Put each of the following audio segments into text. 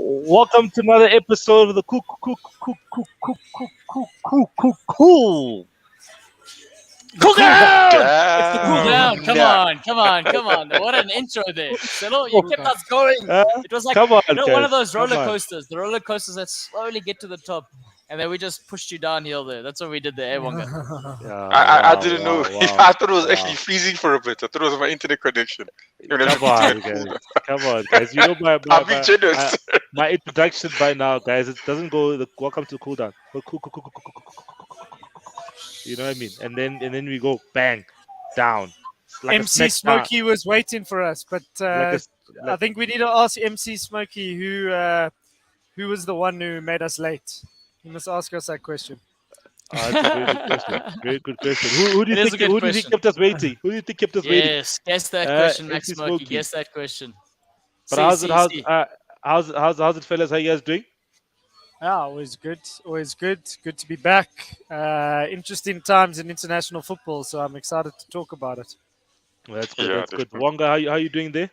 Welcome to another episode of the Cool Down! It's the cool down. Come Damn. on. What an intro there. Selo, you kept us going. It was like Come on, one of guys. those roller coasters. The roller coasters that slowly get to the top. And then we just pushed you downhill there. That's what we did there, Wonga. I didn't know. I thought it was actually freezing for a bit. I thought it was my internet connection. Come on, guys. You know I'm being generous. my introduction by now, guys. It doesn't go. Welcome to Cool Down. You know what I mean? And then we go bang down. Like MC Smokey was waiting for us, but I think we need to ask MC Smokey who was the one who made us late. You must ask us that question. That's a very good question. Very good question. Who do you think kept us waiting? Who do you think kept us waiting? Yes, guess that question, Max Smokey. Guess that question. But how's it, fellas? How you guys doing? Always good. Good to be back. Interesting times in international football, so I'm excited to talk about it. Well, that's good. That's good. Wonga, how you doing there?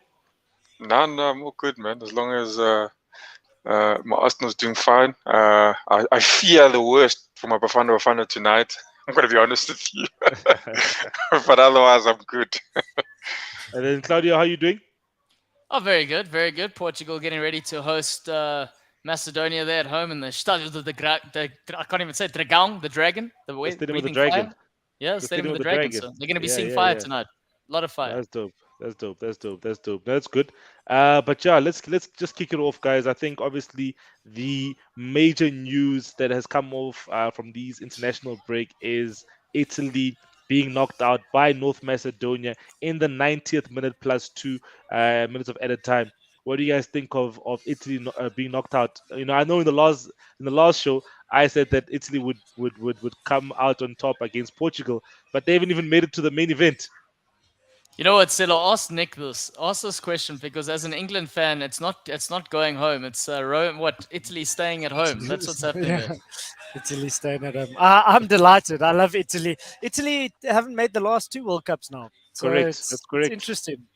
No, I'm all good, man. As long as my Arsenal's doing fine. I fear the worst for my Bafana Bafana tonight. I'm going to be honest with you. But otherwise, I'm good. And then, Claudio, how you doing? Oh, very good. Very good. Portugal getting ready to host Macedonia there at home in the Stadium of the I can't even say Dragão, the Dragon. The Stadium of the Dragon. Fire. Yeah, the Stadium of the Dragon. So they're going to be seeing fire tonight. A lot of fire. That's dope. That's good. But yeah, let's just kick it off, guys. I think obviously the major news that has come off from these international break is Italy being knocked out by North Macedonia in the 90th minute plus 2 minutes of added time. What do you guys think of Italy being knocked out? You know, I know in the last show I said that Italy would come out on top against Portugal, but they haven't even made it to the main event. You know what, Silo? Ask Nick this. Ask this question because as an England fan, it's not going home. It's Italy staying at home. That's what's happening there. Italy staying at home. I'm delighted. I love Italy. Italy haven't made the last 2 World Cups now. So correct. That's correct. It's interesting.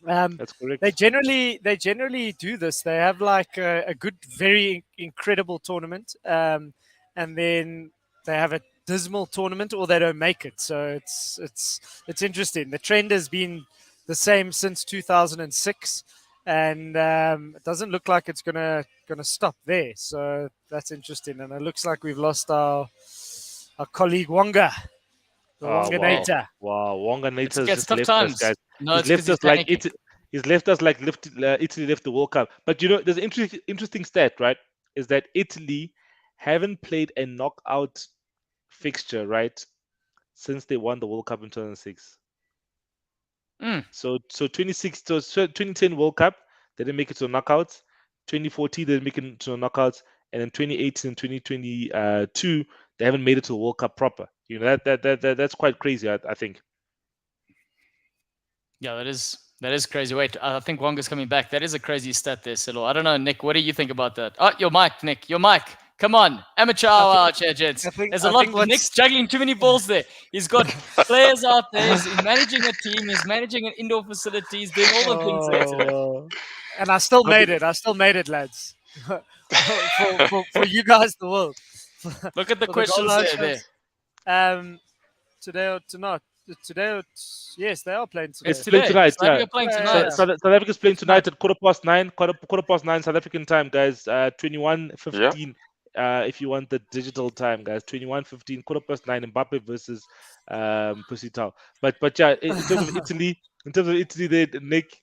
That's correct. They generally do this. They have like a good, very incredible tournament, and then they have a dismal tournament, or they don't make it. So it's interesting. The trend has been the same since 2006, and it doesn't look like it's gonna stop there. So that's interesting. And it looks like we've lost our colleague Wonga. Wonganator. Wow, Wonganator has just left times. us, guys. No, he's left us like Italy left the World Cup. But you know, there's an interesting stat, right? Is that Italy haven't played a knockout fixture, right, since they won the World Cup in 2006. So 2010 World Cup, they didn't make it to the knockouts. 2014 they didn't make it to the knockouts, and then 2018 and 2022 they haven't made it to the World Cup proper. You know, that's quite crazy, I think. Yeah, that is crazy. Wait, I think Wonga's coming back. That is a crazy stat there, Silo. I don't know, Nick. What do you think about that? Oh, your mic, Nick. Your mic. Come on, amateur hour out here, gents. There's a lot. Nick's juggling too many balls there. He's got players out there. He's managing a team. He's managing an indoor facility. He's doing all the things there today. And I still made it, lads. for you guys, the world. Look at the questions there. Today or tonight? Yes, they are playing today. It's playing tonight. Yeah. Playing tonight. South Africa's playing tonight at quarter past 9 South African time, guys. 21:15. If you want the digital time, guys, 21:15, quarter past 9. Mbappe versus Pussy Tau. But yeah, in terms of Italy, there, Nick.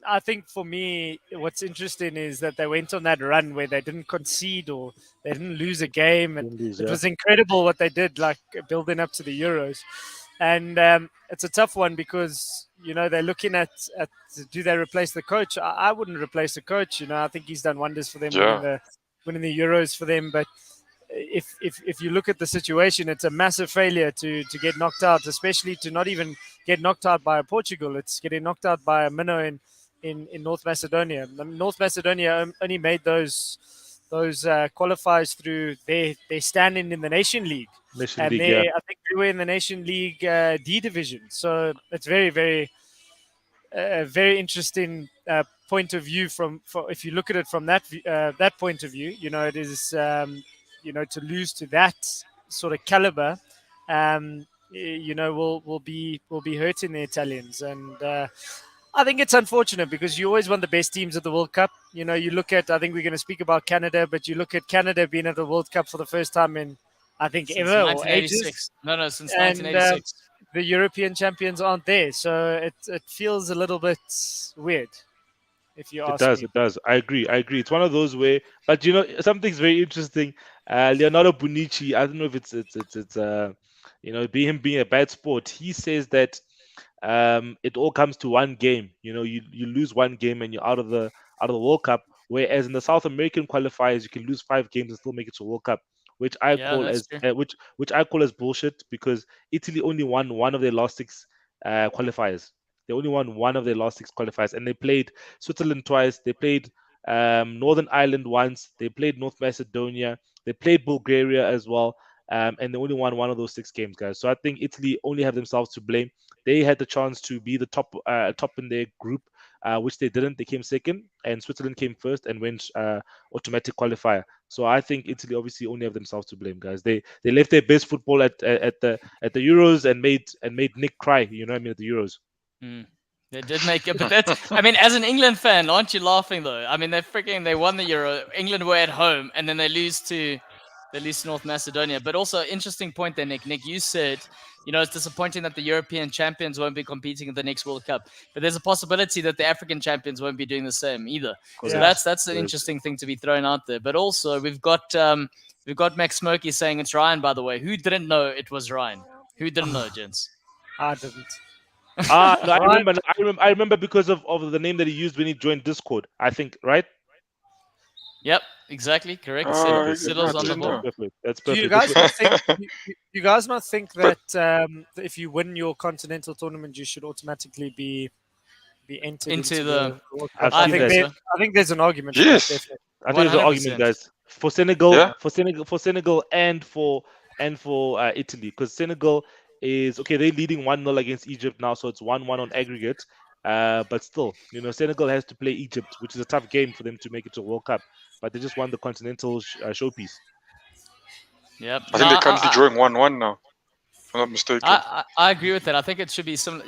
I think for me, what's interesting is that they went on that run where they didn't concede or they didn't lose a game. And it was incredible what they did, like building up to the Euros. And it's a tough one because, you know, they're looking at do they replace the coach? I wouldn't replace the coach. You know, I think he's done wonders for them winning the Euros for them. But if you look at the situation, it's a massive failure to get knocked out, especially to not even get knocked out by Portugal. It's getting knocked out by a minnow in North Macedonia. North Macedonia only made those qualifiers through their standing in the Nation League. I think they were in the Nation League D division. So it's very, very a very interesting point of view if you look at it from that point of view. It is to lose to that sort of caliber, will be hurting the Italians, and I think it's unfortunate because you always want the best teams at the World Cup. You look at, I think we're going to speak about Canada, but you look at Canada being at the World Cup for the first time in, I think, since ever 1986. or ages. No, since And 1986. the European champions aren't there, so it feels a little bit weird. If you ask me. It does. I agree. It's one of those where, but something's very interesting. Leonardo Bonucci, I don't know if it's being a bad sport. He says that it all comes to one game. You lose one game and you're out of the World Cup. Whereas in the South American qualifiers, you can lose 5 games and still make it to World Cup, which I call as which I call as bullshit, because Italy only won one of their last 6 qualifiers. They only won one of their last 6 qualifiers, and they played Switzerland twice. They played Northern Ireland once. They played North Macedonia. They played Bulgaria as well. And they only won one of those 6 games, guys. So I think Italy only have themselves to blame. They had the chance to be the top in their group, which they didn't. They came second, and Switzerland came first and went automatic qualifier. So I think Italy obviously only have themselves to blame, guys. They left their best football at the Euros and made Nick cry. At the Euros. They did make it, but that's, as an England fan, aren't you laughing though? They won the Euro. England were at home, and then they lose to North Macedonia. But also, interesting point there, Nick. Nick, you said, it's disappointing that the European champions won't be competing at the next World Cup, but there's a possibility that the African champions won't be doing the same either. So that's an interesting thing to be thrown out there. But also, we've got Max Smokey saying it's Ryan. By the way, who didn't know it was Ryan? Who didn't know, gents? I didn't. No, I remember because of the name that he used when he joined Discord, I think, right? Yep, exactly, correct. Siddle's on the ball. That's perfect. You guys not think that if you win your continental tournament, you should automatically be entered into the World Cup? I think there's an argument. Yes, I think there's an argument, guys, for Senegal, and for Italy, because Senegal is okay. They're leading 1-0 against Egypt now, so it's 1-1 on aggregate. But still, Senegal has to play Egypt, which is a tough game for them to make it to World Cup. But they just won the continental showpiece. Yep. I think they're currently drawing 1-1 now, if I'm not mistaken. I agree with that. I think it should be some.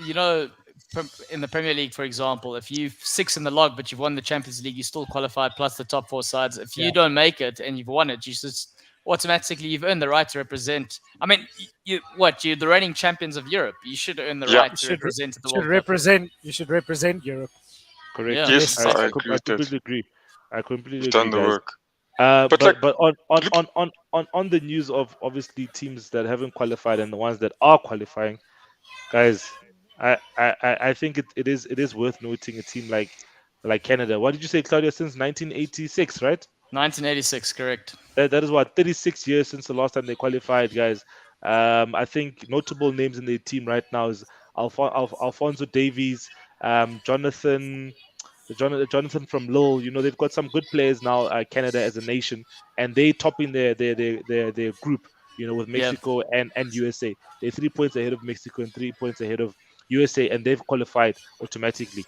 In the Premier League, for example, if you've 6 in the log, but you've won the Champions League, you still qualified plus the top 4 sides. If you don't make it and you've won it, you just automatically you've earned the right to represent. You're the reigning champions of Europe. You should earn the right to represent the World Cup. You should represent Europe. Correct. Yeah. Yes, I completely agree. I completely done agree, the guys. work. But on the news of obviously teams that haven't qualified and the ones that are qualifying, guys, I think it is worth noting a team like Canada. What did you say, Claudia? Since 1986, right? 1986, correct. That is 36 years since the last time they qualified, guys. I think notable names in their team right now is Alphonso Davies, Jonathan from Lille. They've got some good players now. Canada as a nation, and they topping their group. With Mexico and USA. They're 3 points ahead of Mexico and 3 points ahead of USA, and they've qualified automatically.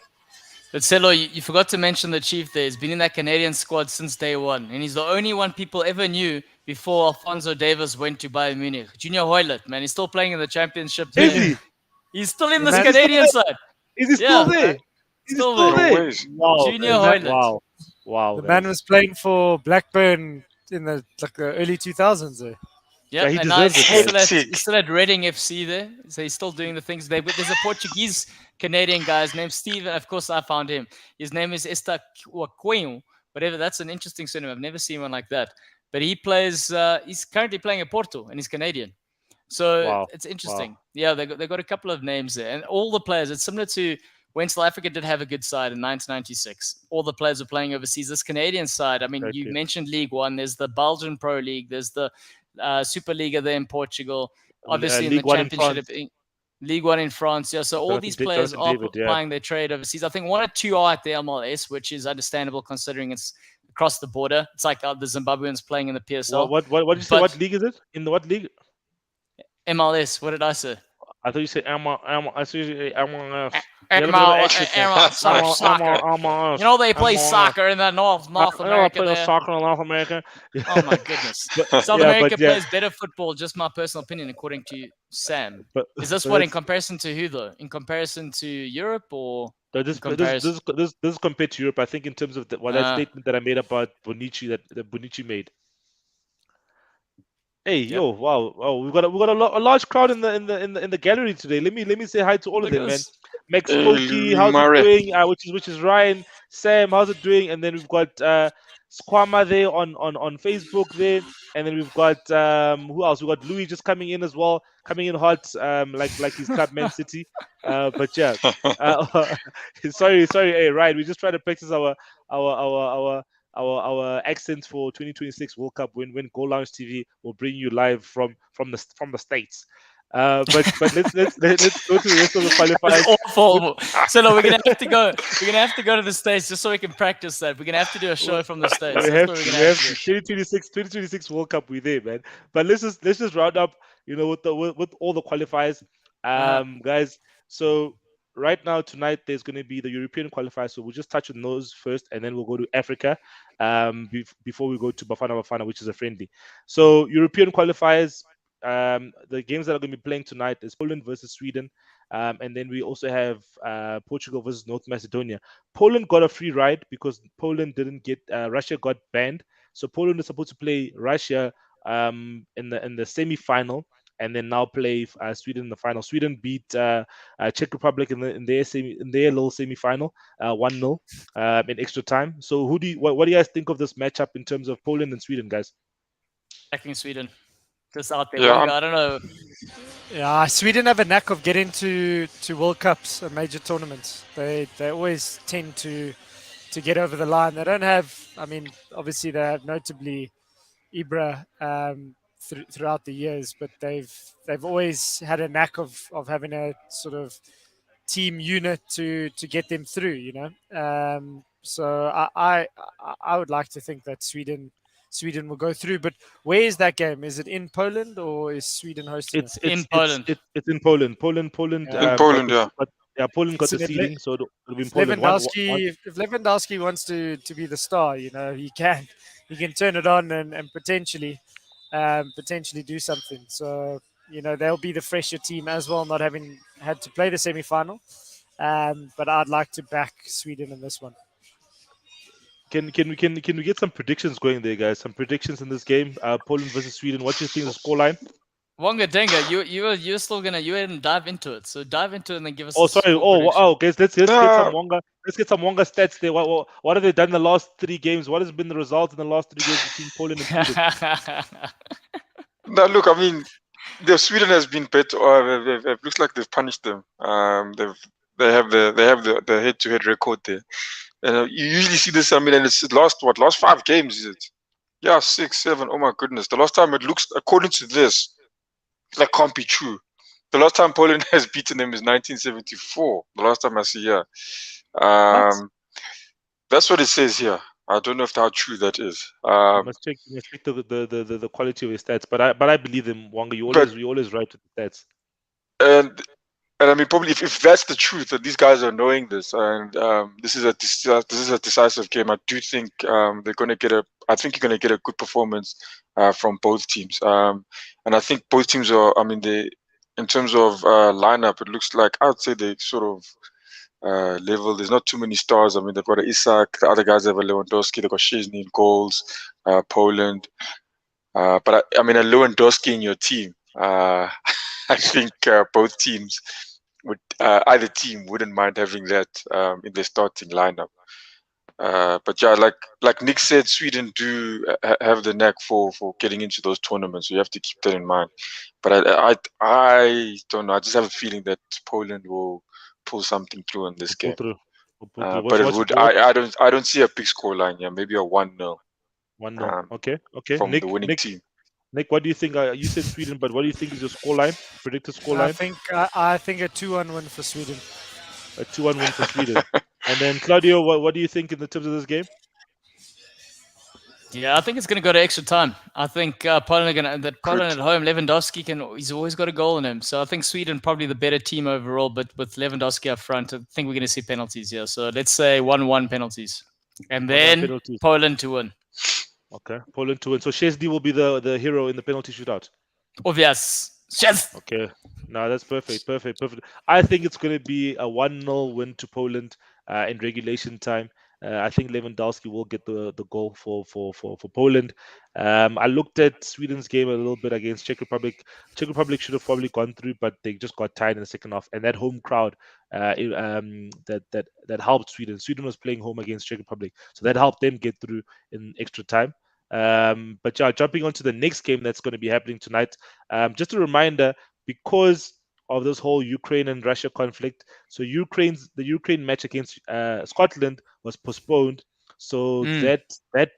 But Celo, you forgot to mention the Chief there. He's been in that Canadian squad since day one, and he's the only one people ever knew before Alphonso Davies went to Bayern Munich. Junior Hoylett, man, he's still playing in the championship. Is he? He's still in this Canadian side. Is he still there? Still there. Wow. Junior Hoylett. Wow. The man was playing for Blackburn in the early 2000s. There. Yeah, he and now deserves he's still at Reading FC there. So he's still doing the things there. But there's a Portuguese Canadian guy named Steve. Of course, I found him. His name is Estaquinho. Whatever. That's an interesting surname. I've never seen one like that. But he plays. He's currently playing at Porto, and he's Canadian. So it's interesting. Wow. Yeah, they got a couple of names there, and all the players. It's similar to when South Africa did have a good side in 1996. All the players were playing overseas. This Canadian side. You mentioned League One. There's the Belgian Pro League. There's the Superliga there in Portugal, obviously in the Championship, League One in France. Yeah, so all these players are applying their trade overseas. I think 1 or 2 are at the MLS, which is understandable considering it's across the border. It's like the Zimbabweans playing in the PSL. What did you say? What league is it? In the what league? MLS. What did I say? I thought you said MLS. You got a bit of an accent, man. Soccer. You know they play soccer in that North America there. Soccer in North America. Oh my goodness. South America plays better football, just my personal opinion, according to Sam. Is this what in comparison to who though? In comparison to Europe or this is compared to Europe. I think in terms of that statement that I made about Bonici that Bonici made. Hey, yo, wow, we've got a large crowd in the gallery today. Let me say hi to all of them, man. Max Pokey, how's it doing? Which is Ryan, Sam, how's it doing? And then we've got Squama there on Facebook there, and then we've got who else? We've got Louis just coming in as well, coming in hot, like his club Man City. But yeah, sorry, hey, Ryan, we just try to practice our accents for 2026 World Cup when Goalloungetv will bring you live from the States. But let's go to the rest of the qualifiers. That's awful. So no, we're gonna have to go. We're gonna have to go to the States just so we can practice that. We're gonna have to do a show from the States. We have 2026 World Cup. We're there, man. But let's just round up, with all the qualifiers, guys. So right now tonight there's going to be the European qualifiers, so we'll just touch on those first, and then we'll go to Africa before we go to Bafana Bafana, which is a friendly. So European qualifiers, the games that are going to be playing tonight is Poland versus Sweden, and then we also have Portugal versus North Macedonia. Poland got a free ride because Poland didn't get Russia got banned, so Poland is supposed to play Russia in the semi-final, and then now play Sweden in the final. Sweden beat Czech Republic in their little semi-final, 1-0 in extra time. So what do you guys think of this matchup in terms of Poland and Sweden, guys? Backing Sweden, just out there. Yeah, I don't know. Yeah, Sweden have a knack of getting to World Cups and major tournaments. They always tend to get over the line. They don't have. I mean, obviously they have notably Ibra. Throughout the years, but they've always had a knack of having a sort of team unit to get them through, So I would like to think that Sweden will go through. But where is that game? Is it in Poland or is Sweden hosting it? In Poland. It's in Poland. Poland. Yeah. In Poland, yeah. But yeah, Poland got the seeding, so it'll be in Poland. If Lewandowski wants to be the star, he can turn it on and potentially do something. So they'll be the fresher team as well, not having had to play the semi-final. But I'd like to back Sweden in this one. Can we get some predictions going there, guys? Some predictions in this game, Poland versus Sweden. What do you think the scoreline? Wonga Denga, you're still gonna didn't dive into it, so dive into it and then give us. Oh, sorry. Guys, let's get some Wonga. Let's get some Wonga stats there. What have they done in the last 3 games? What has been the result in the last 3 games between Poland and Sweden? Now, look, I mean, Sweden has been better. It looks like they've punished them. They have the head-to-head record there. You usually see this. I mean, and it's last 5 games, is it? Yeah, 6, 7. Oh my goodness! The last time it looks, according to this, that can't be true. The last time Poland has beaten them is 1974. The last time I see here. That's what it says here. I don't know how true that is. Must check the quality of your stats, but I believe them, Wonga. You always right with the stats. And I mean, probably if that's the truth, that these guys are knowing this, and this is a decisive game. I do think they're going to get I think you're going to get a good performance from both teams. And I think both teams are. I mean, in terms of lineup, it looks like I would say they sort of level. There's not too many stars. I mean, they've got Isak. The other guys have a Lewandowski. They've got Szczesny in goals. Poland. But I mean, a Lewandowski in your team. I think both teams either team wouldn't mind having that in their starting lineup. But yeah, like Nick said, Sweden do have the knack for getting into those tournaments. So you have to keep that in mind. But I don't know. I just have a feeling that Poland will pull something through in this game. But it would. I don't see a big score line here. Maybe a 1-0. 1-0. Okay. From the winning team. Nick, what do you think? You said Sweden, but what do you think is your scoreline? Predicted scoreline? I think a 2-1 win for Sweden. A 2-1 win for Sweden. And then Claudio, what do you think in the terms of this game? Yeah, I think it's going to go to extra time. I think Poland are going to. Poland at home, Lewandowski he's always got a goal in him. So I think Sweden probably the better team overall, but with Lewandowski up front, I think we're going to see penalties here. So let's say 1-1 penalties, and 1-1 then penalties. Poland to win. Okay, Poland to win. So Szczesny will be the hero in the penalty shootout. Obvious. Yes. Okay, no, that's perfect. I think it's going to be a 1-0 win to Poland in regulation time. I think Lewandowski will get the goal for Poland. I looked at Sweden's game a little bit against Czech Republic. Czech Republic should have probably gone through, but they just got tired in the second half. And that home crowd, that helped Sweden. Sweden was playing home against Czech Republic, so that helped them get through in extra time. But yeah, jumping on to the next game that's going to be happening tonight. Just a reminder, because of this whole Ukraine and Russia conflict, so the Ukraine match against Scotland was postponed. So that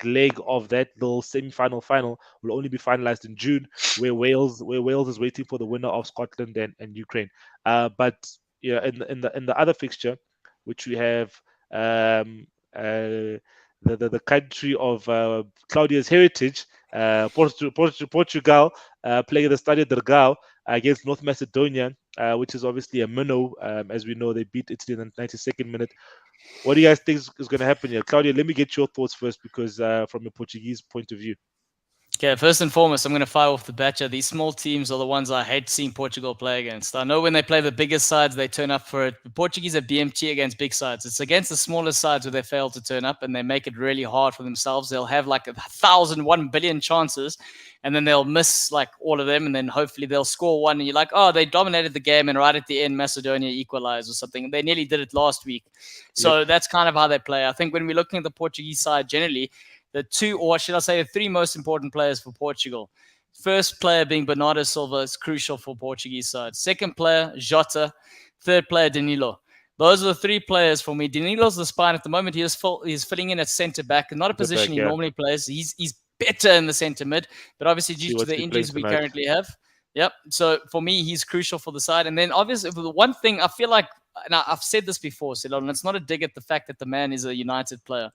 leg of that little semi-final will only be finalized in June, where Wales is waiting for the winner of Scotland and Ukraine. But yeah, in the other fixture, which we have the country of Claudia's heritage, Portugal, playing at the Stadio Dragao against North Macedonia, which is obviously a minnow. As we know, they beat Italy in the 92nd minute. What do you guys think is going to happen here? Claudia, let me get your thoughts first, because from a Portuguese point of view. Okay, first and foremost, I'm going to fire off the bat. These small teams are the ones I hate seeing Portugal play against. I know when they play the biggest sides, they turn up for it. The Portuguese are BMT against big sides. It's against the smaller sides where they fail to turn up and they make it really hard for themselves. They'll have like 1,000, 1 billion chances, and then they'll miss like all of them, and then hopefully they'll score one, and you're like, oh, they dominated the game, and right at the end, Macedonia equalized or something. They nearly did it last week. So That's kind of how they play. I think when we're looking at the Portuguese side generally, the two, or should I say, the three most important players for Portugal. First player being Bernardo Silva is crucial for Portuguese side. Second player, Jota. Third player, Danilo. Those are the three players for me. Danilo's the spine at the moment. He's filling in at centre back, not a position he normally plays. He's better in the centre mid, but obviously due to the injuries we currently have. Yep. So for me, he's crucial for the side. And then obviously, the one thing I feel like, and I've said this before, Ceylon, it's not a dig at the fact that the man is a United player.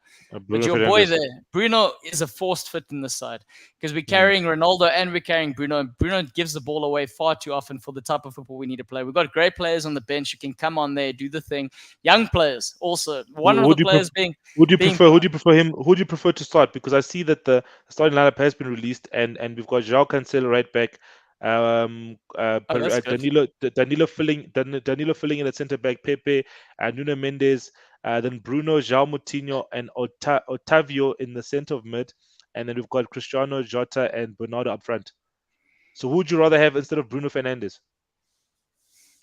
But your boy there, Bruno, is a forced fit in this side, because we're carrying Ronaldo and we're carrying Bruno. And Bruno gives the ball away far too often for the type of football we need to play. We've got great players on the bench who can come on there, do the thing. Young players also. One of the players being... Who do you prefer to start? Because I see that the starting lineup has been released, and we've got João Cancelo right back. Danilo filling in at centre back, Pepe, Nuno Mendes, then Bruno, João Moutinho, and Otavio in the centre of mid, and then we've got Cristiano, Jota, and Bernardo up front. So who would you rather have instead of Bruno Fernandes?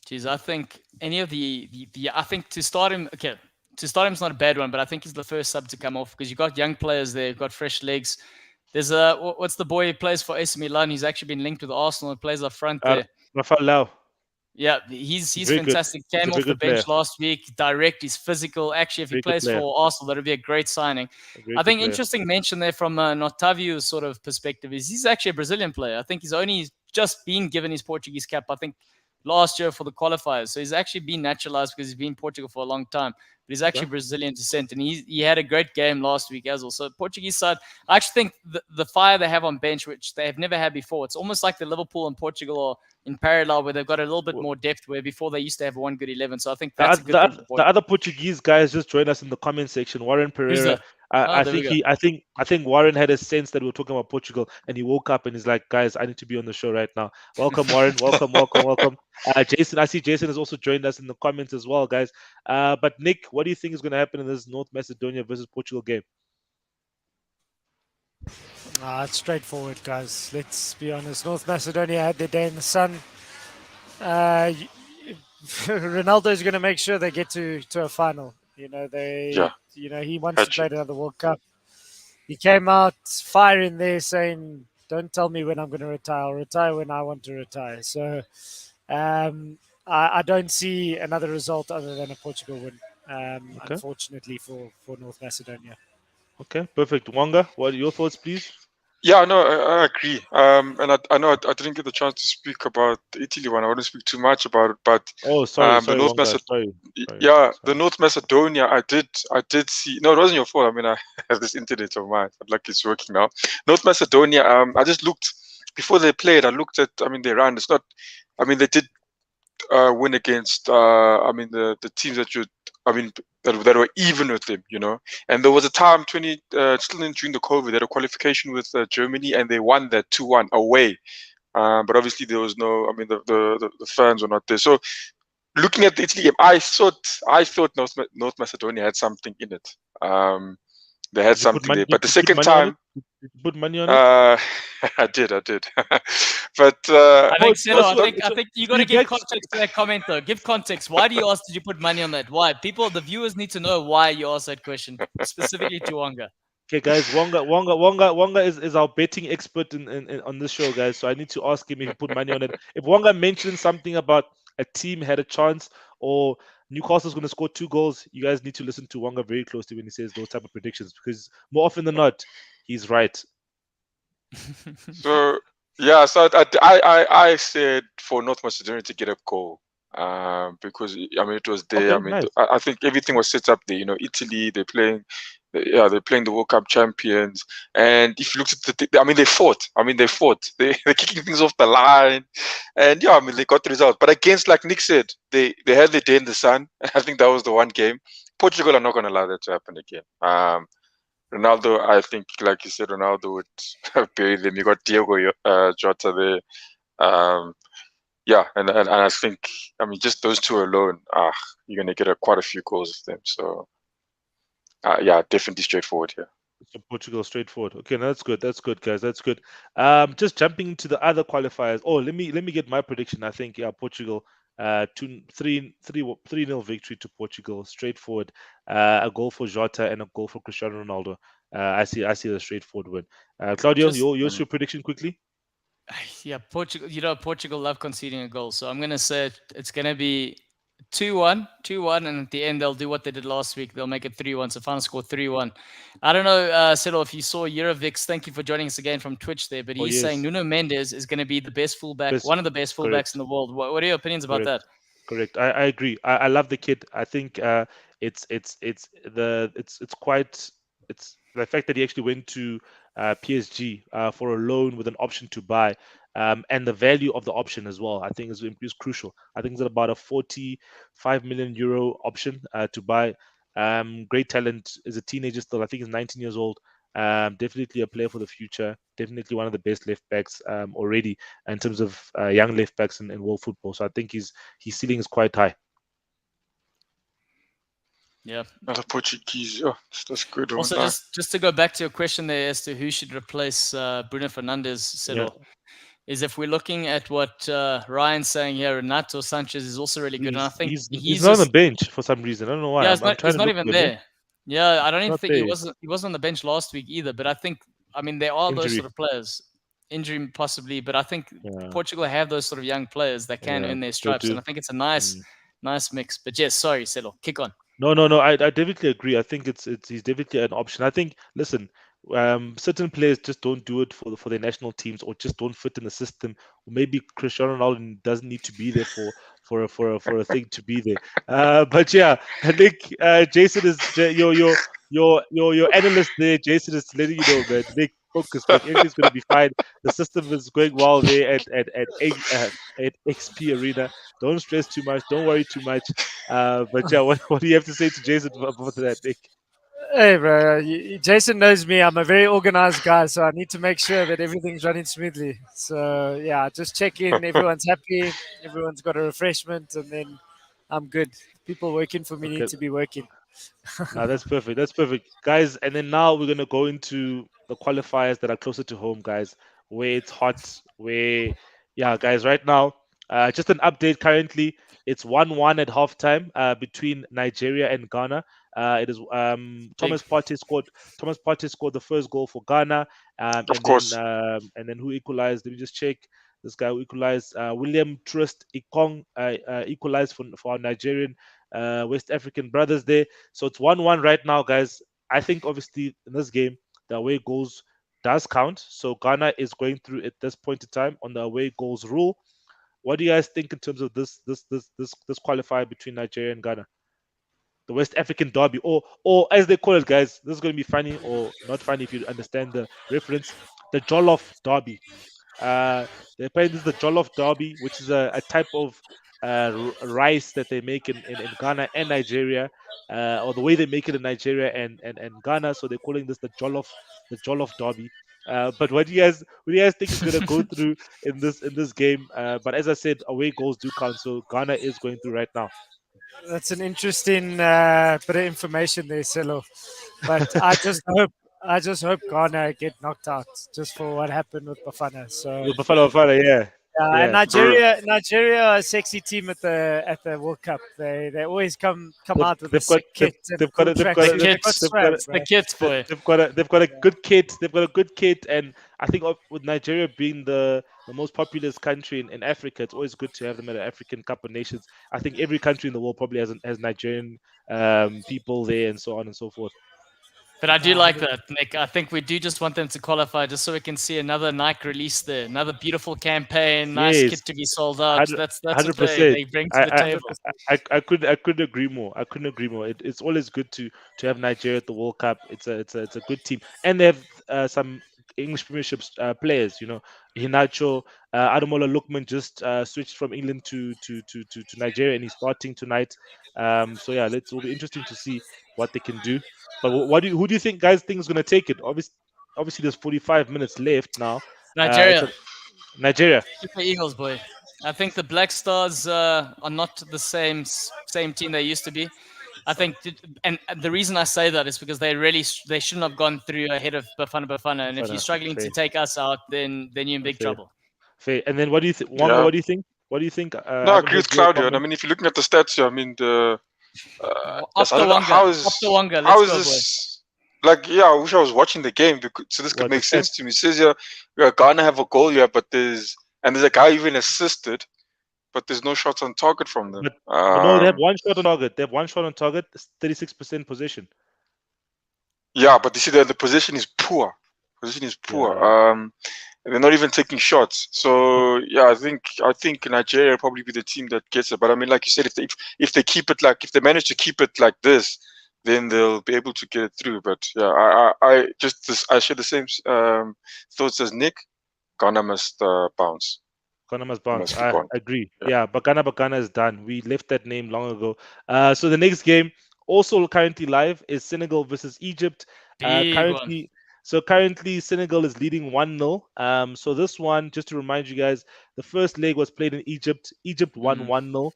Geez, I think any of I think to start him, okay, to start him is not a bad one, but I think he's the first sub to come off, because you've got young players there, you've got fresh legs. There's what's the boy who plays for AC Milan? He's actually been linked with Arsenal and plays up front there. Rafael. Yeah, he's fantastic. Came off the bench last week. Direct, he's physical. Actually, if he plays for Arsenal, that would be a great signing. I think interesting mention there from Otavio's sort of perspective is he's actually a Brazilian player. I think he's only just been given his Portuguese cap, I think, last year for the qualifiers. So he's actually been naturalized because he's been in Portugal for a long time. But he's actually Brazilian descent, and he had a great game last week as well. So Portuguese side, I actually think the fire they have on bench, which they have never had before, it's almost like the Liverpool and Portugal are in parallel, where they've got a little bit more depth, where before they used to have one good 11. So I think that's a good thing for the other Portuguese guys just joined us in the comment section. Warren Pereira. I think Warren had a sense that we were talking about Portugal, and he woke up and he's like, guys, I need to be on the show right now. Welcome, Warren. welcome. Jason, I see Jason has also joined us in the comments as well, guys. But Nick, what do you think is going to happen in this North Macedonia versus Portugal game? It's straightforward, guys. Let's be honest. North Macedonia had their day in the sun. Ronaldo is going to make sure they get to a final. He wants to play another World Cup. He came out firing there saying, don't tell me when I'm going to retire. I'll retire when I want to retire. So I don't see another result other than a Portugal win, unfortunately for North Macedonia. Okay, perfect. Wanga, what are your thoughts, please? Yeah, no, I agree. And I know I didn't get the chance to speak about the Italy one. I wouldn't speak too much about it, but Oh, sorry, the North Wonga. Maced Sorry. yeah, the North Macedonia. I did see. No, it wasn't your fault. I mean, I have this internet of mine. But lucky it's working now. North Macedonia. I just looked before they played. I looked at. I mean, they ran. It's not. I mean, they did win against I mean the teams that you I mean that were even with them, you know. And there was a time still during the COVID, they had a qualification with Germany, and they won that 2-1 away. But obviously there was no. I mean the fans were not there. So looking at the Italy game, I thought North Macedonia had something in it. They had Did you put something money? there. But the Did you put second money on it? time, Did you put money on it? uh, I did. But I think, it's Silo, also, I think you got to you give get context to that comment, though. Give context. Why do you ask? Did you put money on that? Why? People, the viewers need to know why you asked that question specifically to Wonga. okay, guys. Wonga is our betting expert on this show, guys. So I need to ask him if he put money on it. If Wonga mentioned something about a team had a chance or Newcastle's going to score 2 goals, you guys need to listen to Wonga very closely when he says those type of predictions, because more often than not, he's right. So yeah, so I said for North Macedonia to get a goal, because I mean it was there. I Okay, mean nice. I think everything was set up there. You know, Italy they're playing the World Cup champions, and if you look at I mean they fought. I mean they fought. They're kicking things off the line, and yeah, I mean they got the result. But against, like Nick said, they had their day in the sun. I think that was the one game. Portugal are not going to allow that to happen again. Ronaldo, I think, like you said, Ronaldo would bury them. You got Diego Jota there. Um, yeah, and I think, I mean, just those two alone, you're going to get quite a few goals of them. So, yeah, definitely straightforward here. So Portugal straightforward. Okay, no, that's good. That's good, guys. That's good. Just jumping to the other qualifiers. Oh, let me get my prediction. I think Portugal, 3-0 victory to Portugal, straightforward. A goal for Jota and a goal for Cristiano Ronaldo. I see the straightforward win. Claudio, Just your prediction quickly. yeah, Portugal. You know, Portugal love conceding a goal, so I'm gonna say it's gonna be 2-1, 2-1, and at the end they'll do what they did last week. They'll make it 3-1. So final score 3-1. I don't know, Cyril, if you saw Eurovix. Thank you for joining us again from Twitch there. But he's saying Yes. Nuno Mendes is going to be the best fullback, Best- one of the best fullbacks correct. in the world. What are your opinions about that? Correct. I agree. I love the kid. I think it's quite it's the fact that he actually went to PSG for a loan with an option to buy, and the value of the option as well. I think is crucial. I think it's about a 45 million euro option to buy. Great talent. Is a teenager still. I think he's 19 years old. Definitely a player for the future. Definitely one of the best left backs already in terms of young left backs in world football. So I think his ceiling is quite high. Yeah. Another Portuguese. Oh, that's good. Also, just to go back to your question there as to who should replace Bruno Fernandes, Cyril, is if we're looking at what Ryan's saying here, Renato Sanchez is also really good. And I think he's not on the bench for some reason. I don't know why. Yeah, he's not even there. Yeah, I don't even think he there. wasn't on the bench last week either. But I think, I mean, there are those sort of players, injury possibly, but I think Portugal have those sort of young players that can earn their stripes, and I think it's a nice mix. But yes, sorry, Celo, kick on. No. I definitely agree. I think he's definitely an option. I think, listen, certain players just don't do it for their national teams, or just don't fit in the system. Or maybe Cristiano Ronaldo doesn't need to be there for a thing to be there. But yeah, Nick, Jason is your analyst there. Jason is letting you know, man. Nick, focus, man. Everything's gonna be fine. The system is going well there at XP Arena. Don't stress too much. Don't worry too much. But yeah, what do you have to say to Jason about that, Nick? Hey, bro. Jason knows me. I'm a very organized guy, so I need to make sure that everything's running smoothly. So, yeah, just check in. Everyone's happy. Everyone's got a refreshment, and then I'm good. People working for me need to be working. No, that's perfect. That's perfect, guys. And then now we're gonna go into the qualifiers that are closer to home, guys, where it's hot. Guys, right now, just an update. Currently, it's 1-1 at halftime between Nigeria and Ghana. It is Thomas Partey scored. Thomas Partey scored the first goal for Ghana. Of course. And then who equalized? Let me just check. This guy who equalized. William Trust Ikong equalized for our Nigerian West African brothers there. So it's 1-1 right now, guys. I think obviously in this game the away goals does count. So Ghana is going through at this point in time on the away goals rule. What do you guys think in terms of this qualifier between Nigeria and Ghana? The West African Derby, or as they call it, guys. This is going to be funny or not funny if you understand the reference. The Jollof Derby. They're playing this is the Jollof Derby, which is a type of rice that they make in Ghana and Nigeria, or the way they make it in Nigeria and Ghana. So they're calling this the Jollof Derby. But what do you guys think is gonna go through in this game? But as I said, away goals do count. So Ghana is going through right now. That's an interesting bit of information there, Silo. But I just hope Ghana get knocked out just for what happened with Bafana. So With Bafana Bafana, yeah, and yeah. Nigeria are a sexy team at the World Cup. They always come out with a They've got sick kit and they've cool got they've track got suits. they've They've got they've swag, got The bro. kids, boy. they've got a good kit. They've got a good kit, and I think with Nigeria being the most populous country in Africa, it's always good to have them at an African Cup of Nations. I think every country in the world probably has Nigerian people there, and so on and so forth. But I do like that, Nick. I think we do just want them to qualify just so we can see another Nike release there. Another beautiful campaign, nice Yes, kit to be sold out. That's what 100%. they bring to the I, table. I couldn't agree more. I couldn't agree more. It's always good to have Nigeria at the World Cup. It's a good team, and they have some English Premiership players. Hinacho, Ademola Lookman just switched from England to Nigeria, and he's starting tonight. So yeah, it'll be interesting to see what they can do. But who do you think guys think is going to take it? Obviously, there's 45 minutes left now. It's Nigeria, Nigeria. Super Eagles, boy. I think the Black Stars are not the same team they used to be. I think, and the reason I say that is because they shouldn't have gone through ahead of Bafana Bafana. And if you're struggling to take us out, then you're in big trouble. Fair. And then what do you think, Wonga? Yeah. What do you think? What do you think? No, I agree with Claudio. And I mean, if you're looking at the stats here, I mean, Off I don't know how is this? Like, yeah, I wish I was watching the game so this could What, make the sense to me. It says here, Ghana have a goal here, but there's a guy even assisted, but there's no shots on target from them. But no, they have one shot on target. They have one shot on target. 36% possession. Yeah, but you see that the position is poor. And they're not even taking shots. So yeah, I think Nigeria will probably be the team that gets it. But I mean, like you said, if they keep it if they manage to keep it like this, then they'll be able to get it through. But yeah, I share the same thoughts as Nick. Ghana must bounce. Ghana must bounce. Must be I gone. agree. Yeah, but Ghana is done. We left that name long ago. So the next game, also currently live, is Senegal versus Egypt. Currently, Senegal is leading 1-0. So this one, just to remind you guys, the first leg was played in Egypt. Egypt won 1-0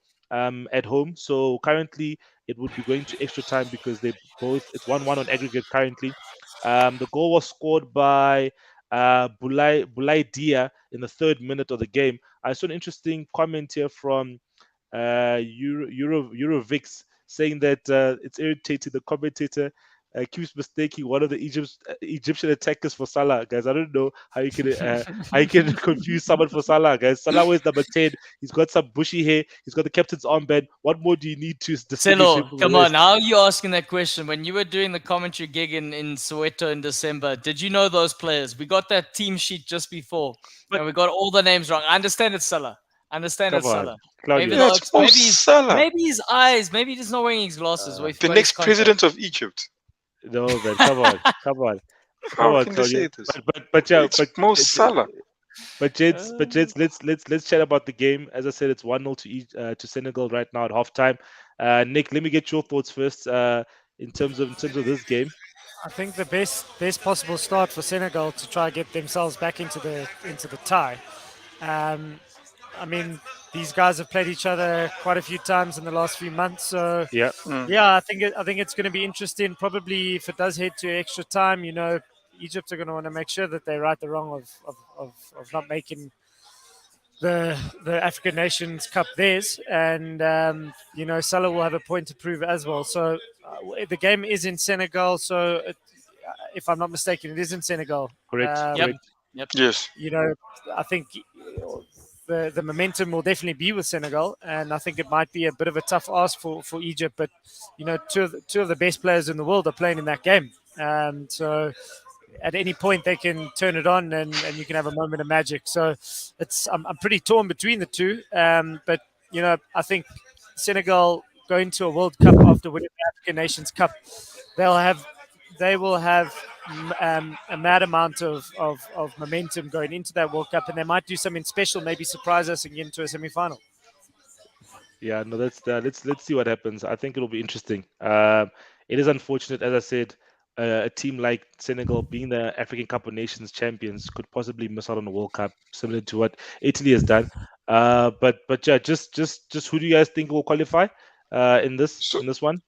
at home. So currently, it would be going to extra time because it's 1-1 on aggregate currently. The goal was scored by Bulai Dia in the 3rd minute of the game. I saw an interesting comment here from Eurovix saying that it's irritating. The commentator keeps mistaking one of the Egyptian attackers for Salah, guys. I don't know how you can confuse someone for Salah, guys. Salah wears number 10. He's got some bushy hair. He's got the captain's armband. What more do you need to distinguish him from the come on. rest? How are you asking that question? When you were doing the commentary gig in Soweto in December, did you know those players? We got that team sheet just before, and we got all the names wrong. I understand it's Salah. Salah. Claudio. Maybe his eyes. Maybe he's not wearing his glasses. The next president of Egypt. No, man, come on. How can they say this? But Mo Salah. But Jets, let's chat about the game. As I said, it's 1-0 to Senegal right now at halftime. Nick, let me get your thoughts first. In terms of this game. I think the best possible start for Senegal to try get themselves back into the tie. I mean, these guys have played each other quite a few times in the last few months. So yeah, I think it's going to be interesting. Probably if it does head to extra time, Egypt are going to want to make sure that they right the wrong of not making the African Nations Cup theirs, and Salah will have a point to prove as well. So the game is in Senegal. So if I'm not mistaken, it is in Senegal. Correct. Yep. Yes. I think the momentum will definitely be with Senegal, and I think it might be a bit of a tough ask for Egypt. But two of the best players in the world are playing in that game, so at any point they can turn it on and you can have a moment of magic. So I'm pretty torn between the two. But I think Senegal going to a World Cup after winning the African Nations Cup, they will have a mad amount of momentum going into that World Cup, and they might do something special, maybe surprise us and get into a semi-final. Yeah, no, let's see what happens. I think it'll be interesting. It is unfortunate, as I said, a team like Senegal, being the African Cup of Nations champions, could possibly miss out on the World Cup, similar to what Italy has done. But yeah, just who do you guys think will qualify in this one?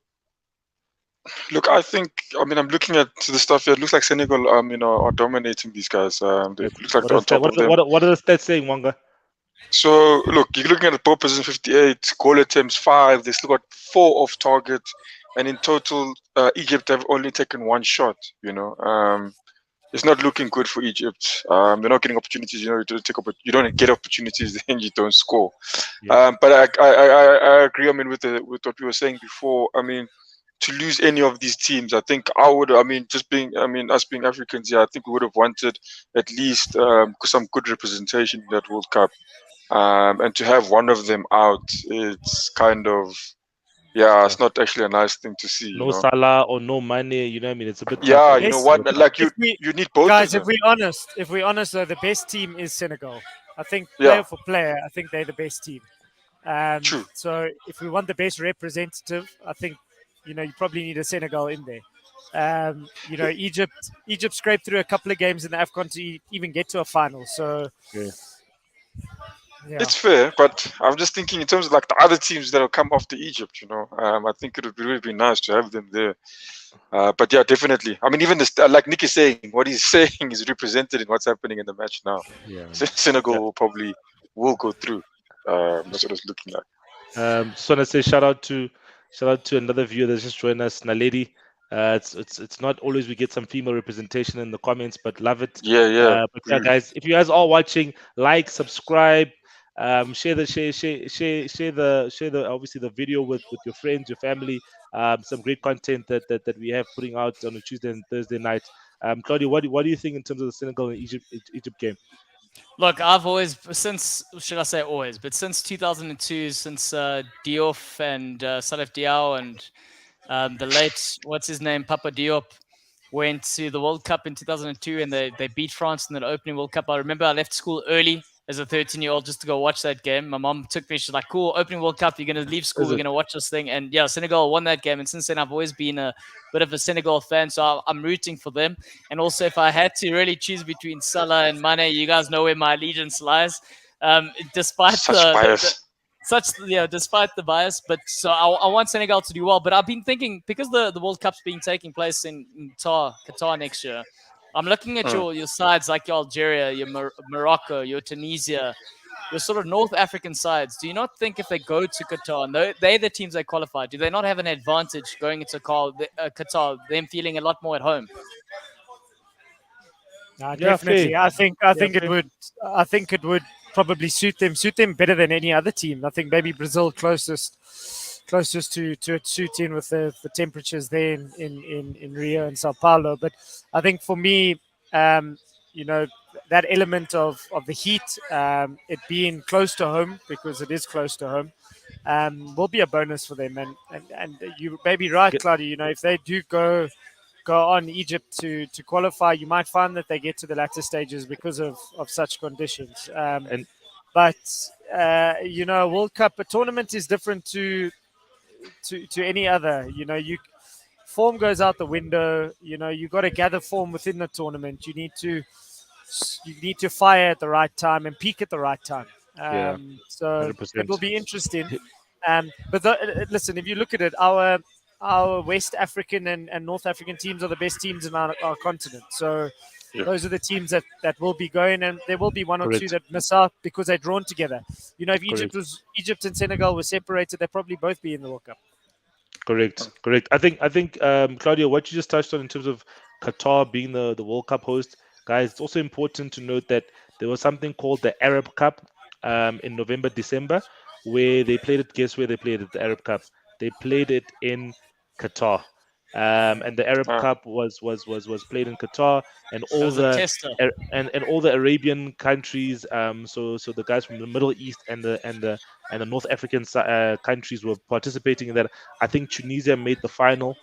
Look, I think, I'm looking at the stuff here. It looks like Senegal, are dominating these guys. It looks like they're on top of them. What are the stats saying, Wanga? So, look, you're looking at the pole position 58, goal attempts 5. They still got 4 off target. And in total, Egypt have only taken 1 shot, It's not looking good for Egypt. They're not getting opportunities. You don't get opportunities, then you don't score. Yeah. But I agree. With what we were saying before. To lose any of these teams, I think I would. Us being Africans, I think we would have wanted at least some good representation in that World Cup. And to have one of them out, it's kind of. Yeah, it's not actually a nice thing to see. No Salah or no money, It's a bit. Yeah, tough. you know what? Like you need both. Guys, of them. if we're honest, though, the best team is Senegal. I think player for player, I think they're the best team. True. So if we want the best representative, I think you probably need a Senegal in there. Egypt scraped through a couple of games in the AFCON to even get to a final. So. Yeah. It's fair, but I'm just thinking in terms of like the other teams that will come after Egypt, I think it would really be nice to have them there. But yeah, definitely. Even like Nick is saying, what he's saying is represented in what's happening in the match now. Yeah. Senegal will go through. That's what it's looking like. Just want to say shout out to another viewer that's just joined us, Naledi. It's not always we get some female representation in the comments, but love it. Yeah. But yeah, guys, if you guys are watching, like, subscribe, share the obviously the video with your friends, your family. Some great content that we have putting out on a Tuesday and Thursday night. Claudio, what do you think in terms of the Senegal and Egypt game? Look, I've always, since 2002, since Diop and Salif Diao and the late, what's his name, Papa Diop, went to the World Cup in 2002 and they beat France in the opening World Cup. I remember I left school early as a 13-year-old just to go watch that game. My mom took me. She's like, cool, opening World Cup. You're going to leave school. We're going to watch this thing. And yeah, Senegal won that game. And since then, I've always been a bit of a Senegal fan. So I'm rooting for them. And also, if I had to really choose between Salah and Mane, you guys know where my allegiance lies. Despite despite the bias, but so I want Senegal to do well. But I've been thinking, because the World Cup's been taking place in Qatar next year, I'm looking at your sides like your Algeria, your Morocco, your Tunisia, your sort of North African sides. Do you not think if they go to Qatar, and they're the teams they qualify, do they not have an advantage going into Qatar, them feeling a lot more at home? Definitely. I think it would probably suit them better than any other team. I think maybe Brazil closest to it suiting with the temperatures there in Rio and Sao Paulo. But I think for me, that element of the heat, it being close to home, because it is close to home, will be a bonus for them. And you may be right, Claudia. If they do go on Egypt to qualify, you might find that they get to the latter stages because of such conditions. But World Cup, a tournament is different to any other. Form goes out the window. You got to gather form within the tournament. You need to fire at the right time and peak at the right time. So 100%. It will be interesting. But listen, if you look at it, our West African and North African teams are the best teams in our continent. So those are the teams that will be going, and there will be one or two that miss out because they're drawn together. If Egypt and Senegal were separated, they'd probably both be in the World Cup. Correct. I think Claudia, what you just touched on in terms of Qatar being the World Cup host, guys, it's also important to note that there was something called the Arab Cup in November, December, where they played it. Guess where they played it? The Arab Cup. They played it in Qatar. and the Arab Cup was played in Qatar, and all the and all the Arabian countries. So the guys from the Middle East and the North African countries were participating in that. I think Tunisia made the final.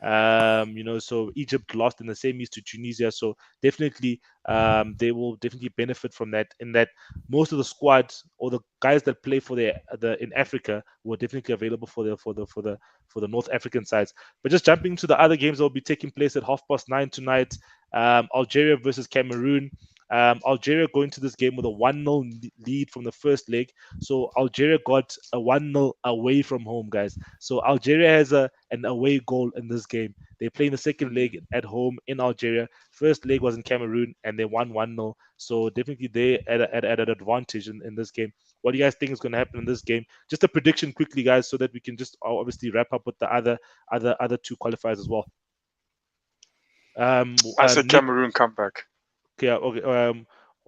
So Egypt lost in the semis to Tunisia. So definitely, they will definitely benefit from that. In that, most of the squads or the guys that play for the in Africa were definitely available for the North African sides. But just jumping to the other games that will be taking place at 9:30 tonight. Algeria versus Cameroon. Algeria going to this game with a 1-0 lead from the first leg. So Algeria got a 1-0 away from home, guys. So Algeria has an away goal in this game. They're playing the second leg at home in Algeria. First leg was in Cameroon, and they won 1-0. So definitely they at an advantage in this game. What do you guys think is going to happen in this game? Just a prediction quickly, guys, so that we can just obviously wrap up with the other two qualifiers as well. I said Cameroon come back. Okay.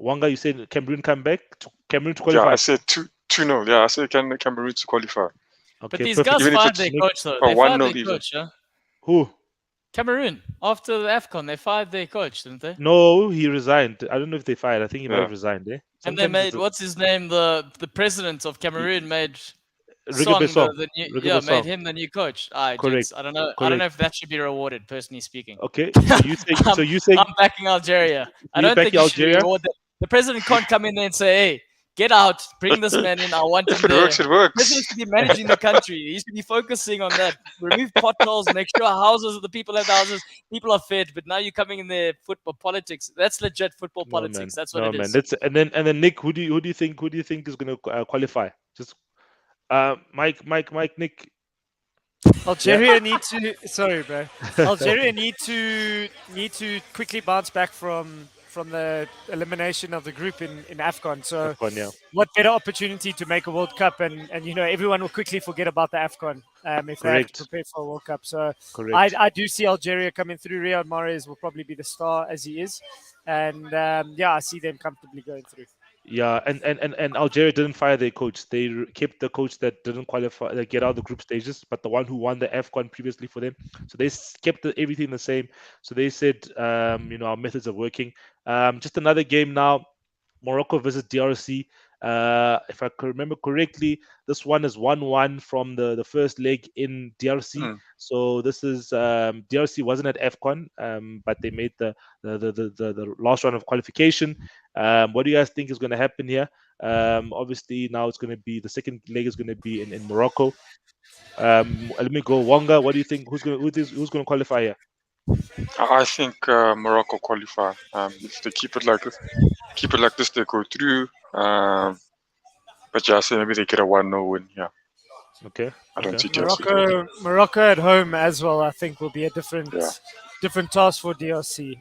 Wanga, you said Cameroon come back to Cameroon to qualify. Yeah, I said 2-0. Yeah, I said Cameroon to qualify. Okay, but these guys fired their coach though. They fired their coach, yeah. Who? Cameroon. After the AFCON, they fired their coach, didn't they? No, he resigned. I don't know if they fired. I think he might have resigned. And they made what's his name? The president of Cameroon made. Made him the new coach. Correct. I don't know. Correct. I don't know if that should be rewarded, personally speaking. Okay. So you think I'm backing Algeria. I don't think Algeria should reward them. The president can't come in there and say, "Hey, get out, bring this man in. I want him there." If it works. The president should be managing the country. He should be focusing on that. Remove potholes, make sure houses, the people have houses, people are fed. But now you're coming in there, football politics. That's legit football politics. Man. That's what it is. And then Nick, who do you think is going to qualify? Just Mike, Nick. Algeria need to. Sorry, bro. Algeria need to quickly bounce back from the elimination of the group in AFCON. So, what better opportunity to make a World Cup? And everyone will quickly forget about the AFCON if they have to prepare for a World Cup. So, I do see Algeria coming through. Riyad Mahrez will probably be the star as he is, and I see them comfortably going through. Yeah, and Algeria didn't fire their coach. They kept the coach that didn't qualify, get out of the group stages, but the one who won the AFCON previously for them. So they kept everything the same. So they said, our methods are working. Just another game now, Morocco versus DRC. If I can remember correctly, this one is 1-1 from the first leg in DRC. So this is DRC wasn't at AFCON, but they made the last round of qualification. What do you guys think is going to happen here? Obviously now it's going to be the second leg is going to be in Morocco. Let me go, Wanga. What do you think? Who's going to qualify here? I think Morocco qualify. If they keep it like this, they go through. But yeah, I say maybe they get a 1-0 win. Yeah. Okay. I don't see Morocco at home as well. I think will be a different task for DRC.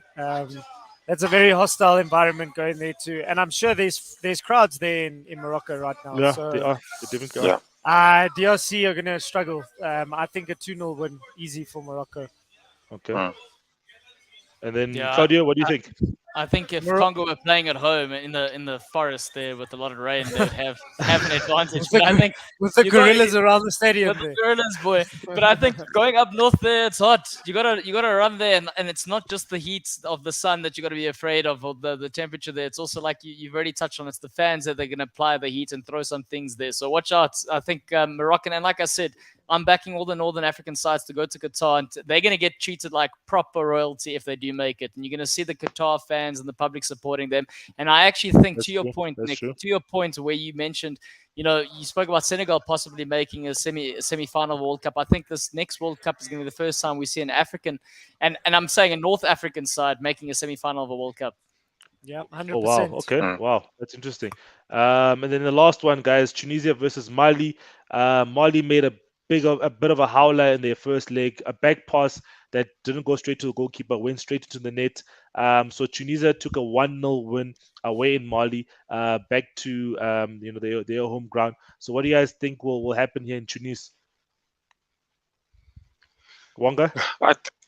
That's a very hostile environment going there too, and I'm sure there's crowds there in Morocco right now. Yeah, so, they are. They definitely are. DRC are going to struggle. I think a 2-0 win easy for Morocco. Okay. And then Claudio, what do you think? I think if Congo were playing at home in the forest there with a lot of rain, they would have an advantage. But I think with the gorillas around the stadium, with the gorillas, boy. But I think going up north there, it's hot. You gotta run there, and it's not just the heat of the sun that you got to be afraid of, or the temperature there. It's also like you've already touched on. It's the fans that they're gonna apply the heat and throw some things there. So watch out. I think Moroccan, and like I said, I'm backing all the Northern African sides to go to Qatar, and they're going to get treated like proper royalty if they do make it. And you're going to see the Qatar fans and the public supporting them. And I actually think, to your point, Nick, to your point where you mentioned, you spoke about Senegal possibly making a semi-final World Cup. I think this next World Cup is going to be the first time we see an African, and I'm saying a North African side making a semi-final of a World Cup. Yeah, 100%. Oh, wow. Okay. Wow. That's interesting. And then the last one, guys, Tunisia versus Mali. Mali made a bit of a howler in their first leg, a back pass that didn't go straight to the goalkeeper, went straight into the net. So Tunisia took a 1-0 win away in Mali, back to their home ground. So what do you guys think will happen here in Tunis? Wanga?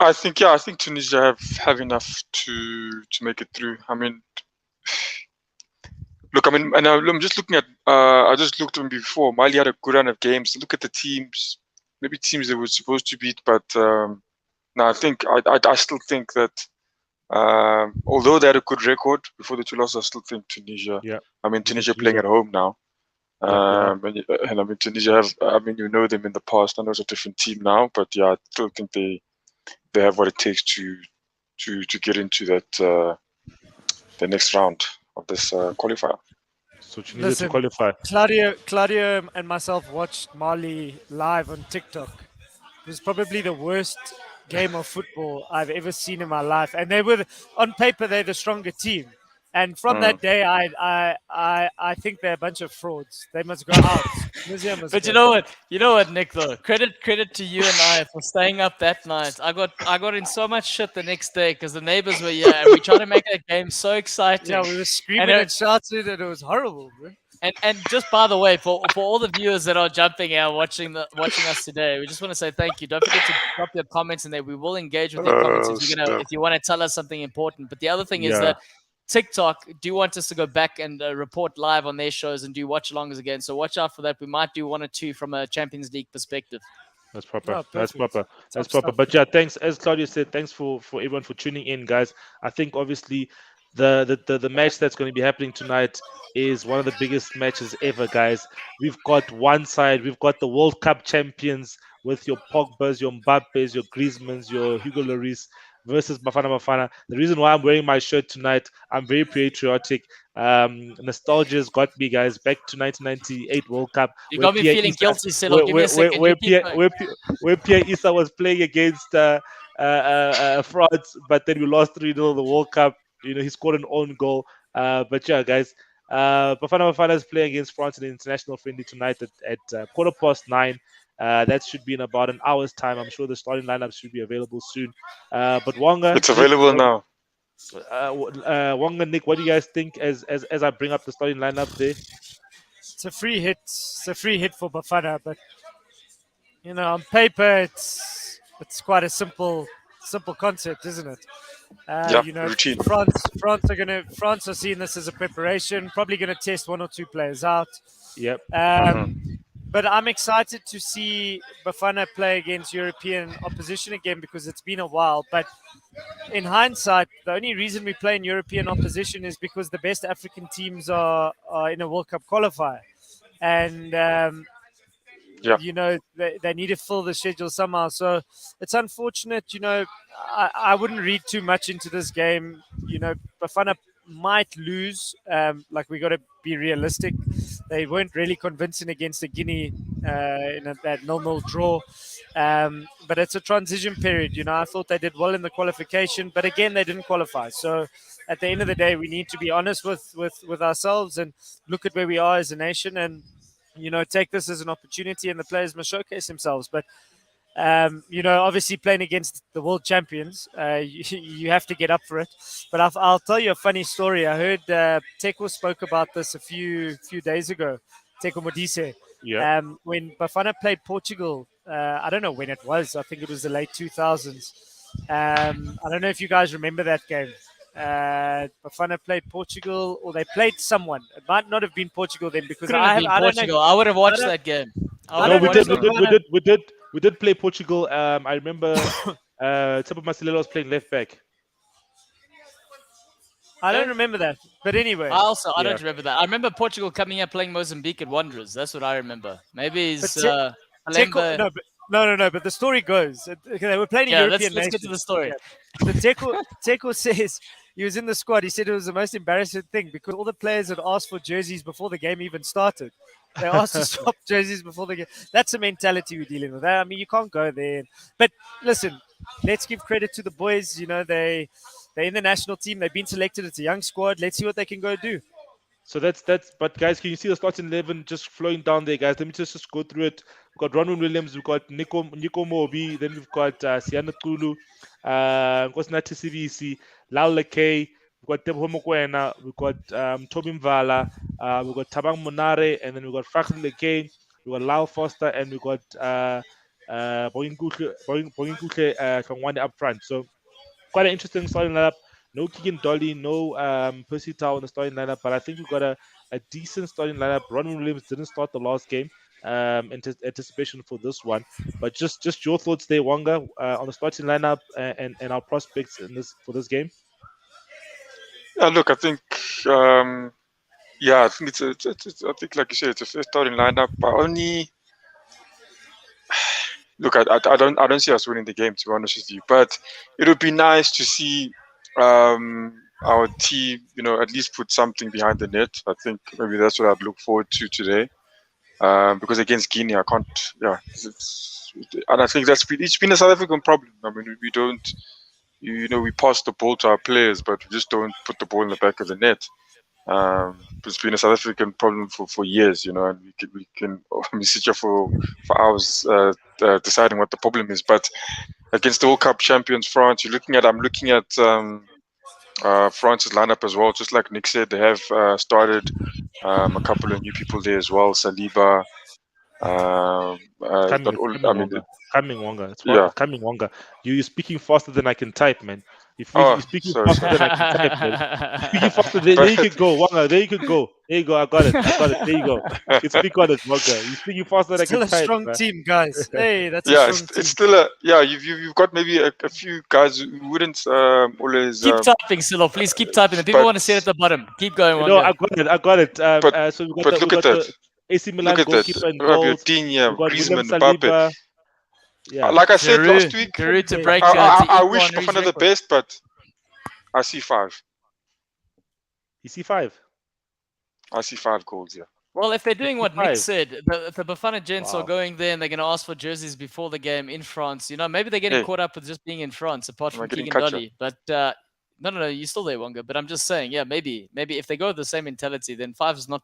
I think Tunisia have enough to make it through. I mean, look, and I'm just looking at. I just looked at them before. Mali had a good run of games. Look at the teams. Maybe teams they were supposed to beat, but No, I still think that although they had a good record before the two losses, I still think Tunisia. Yeah. I mean, Tunisia playing at home now. And I mean, Tunisia have. I mean, you know them in the past. I know it's a different team now, but yeah, I still think they have what it takes to get into that the next round of this qualifier. So Tunisia to qualify. Claudio and myself watched Mali live on TikTok. It was probably the worst game of football I've ever seen in my life. And they were, on paper, they're the stronger team. And from that day, I think they're a bunch of frauds. They must go out. But you know what, Nick? Though credit to you and I for staying up that night. I got in so much shit the next day because the neighbors were here and we tried to make that game so exciting. Yeah, we were screaming and shouting, and it was horrible, bro. And just by the way, for all the viewers that are jumping out watching us today, we just want to say thank you. Don't forget to drop your comments in there. We will engage with your comments if you want to tell us something important. But the other thing is that TikTok do want us to go back and report live on their shows and do watch-alongs again. So watch out for that. We might do one or two from a Champions League perspective. That's proper. That's proper. But yeah, thanks. As Claudia said, thanks for everyone for tuning in, guys. I think obviously the match that's going to be happening tonight is one of the biggest matches ever, guys. We've got one side, we've got the World Cup champions with your Pogbas, your Mbappes, your Griezmanns, your Hugo Lloris versus Bafana Bafana. The reason why I'm wearing my shirt tonight, I'm very patriotic. Nostalgia's got me, guys. Back to 1998 World Cup. You got me feeling guilty, Silo. Give me a second. Where Pierre Issa was playing against France, but then we lost 3-0 in the World Cup. You know, he scored an own goal. But yeah, guys, Bafana Bafana is playing against France in the international friendly tonight at 9:15. That should be in about an hour's time. I'm sure the starting lineup should be available soon. But Wonga, it's available now. Wonga, Nick, what do you guys think as I bring up the starting lineup there? It's a free hit. It's a free hit for Bafana, but you know, on paper, it's quite a simple concept, isn't it? You know, routine. France are seeing this as a preparation. Probably going to test one or two players out. Yep. But I'm excited to see Bafana play against European opposition again because it's been a while. But in hindsight, the only reason we play in European opposition is because the best African teams are in a World Cup qualifier. And, you know, they need to fill the schedule somehow. So it's unfortunate, you know, I wouldn't read too much into this game. You know, Bafana might lose. Like, we got to be realistic. They weren't really convincing against the Guinea in that 0-0 draw. But it's a transition period. You know, I thought they did well in the qualification, but again, they didn't qualify. So at the end of the day, we need to be honest with ourselves and look at where we are as a nation and, you know, take this as an opportunity, and the players must showcase themselves. But you know, obviously playing against the world champions, you have to get up for it. But I'll tell you a funny story. I heard Teko spoke about this a few days ago. Teko Modise. Yeah. When Bafana played Portugal, I don't know when it was. I think it was the late 2000s. I don't know if you guys remember that game. Bafana played Portugal, or they played someone. It might not have been Portugal then, because I would have watched that game. No, we did play Portugal. I remember Tsepo Masilelo was playing left back. I don't remember that, but anyway. I don't remember that. I remember Portugal coming here playing Mozambique at Wanderers. That's what I remember. Maybe it's No, but the story goes. They were playing European. Let's get to the story. Yeah. Teko says he was in the squad. He said it was the most embarrassing thing because all the players had asked for jerseys before the game even started. They asked to swap jerseys before the game. That's the mentality we're dealing with. I mean, you can't go there. But listen, let's give credit to the boys. You know, they're in the national team. They've been selected. It's a young squad. Let's see what they can go do. So that's. But guys, can you see the starting 11 just flowing down there, guys? Let me just go through it. We've got Ronwen Williams. We've got Nico Mobi. Then we've got Siana Kulu. Nkosinathi Sibisi, Laula K. We've got Teboho Mokoena. We've got Toby Mvala. We've got Tabang Monare, and then we've got Franklin Lekane. We've got Lyle Foster, and we've got Boyinkuhle Kangwane up front. So quite an interesting starting lineup. No Keegan Dolly, no Percy Tau in the starting lineup, but I think we've got a decent starting lineup. Ron Williams didn't start the last game. anticipation for this one. But just your thoughts there, Wonga, on the starting lineup and our prospects in this for this game. Yeah, look, I think I think it's I think like you said, it's a first starting lineup. But only look, I don't see us winning the game, to be honest with you. But it would be nice to see our team, at least put something behind the net. I think maybe that's what I'd look forward to today. Because against Guinea, I can't. Yeah, and I think it's been a South African problem. I mean, we don't. We pass the ball to our players, but we just don't put the ball in the back of the net. It's been a South African problem for years, and we can sit here for hours deciding what the problem is. But against the World Cup champions France, I'm looking at France's lineup as well. Just like Nick said, they have started a couple of new people there as well. Saliba. Coming Wonga. It's coming Wonga. You're speaking faster than I can type, man. You're speaking faster than I can type, man. Speaking faster, there you could go, Wonga. There you could go. There you go. I got it. There you go. You can speak on it, Wonga. You're speaking faster than I can type. Still a strong team, guys. Hey, that's a strong team. It's still you've got maybe a few guys who wouldn't always keep typing, Silo. Please keep typing. The people want to sit at the bottom. Keep going, Wonga. No, I got it. So look at that. AC Milan goalkeeper and goals. Griezmann, Mbappe. Yeah. Like I said last week, I wish Bafana the best, but I see 5. You see 5? I see 5 goals, yeah. Well, if they're doing what Nick said, the Bafana gents are going there and they're going to ask for jerseys before the game in France. Maybe they're getting caught up with just being in France, apart from Keegan Dolly. But no, you're still there, Wonga. But I'm just saying, maybe if they go with the same mentality, then 5 is not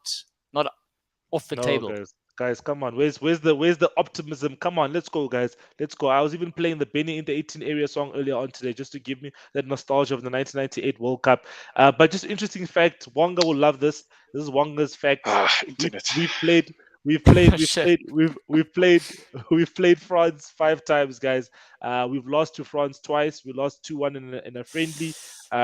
off the table. Guys, come on. Where's the optimism? Come on, let's go, guys. Let's go. I was even playing the Benny in the 18 area song earlier on today just to give me that nostalgia of the 1998 World Cup. But just interesting fact, Wonga will love this. This is Wonga's fact. We've played France 5 times, guys. We've lost to France twice. We lost 2-1 in a friendly.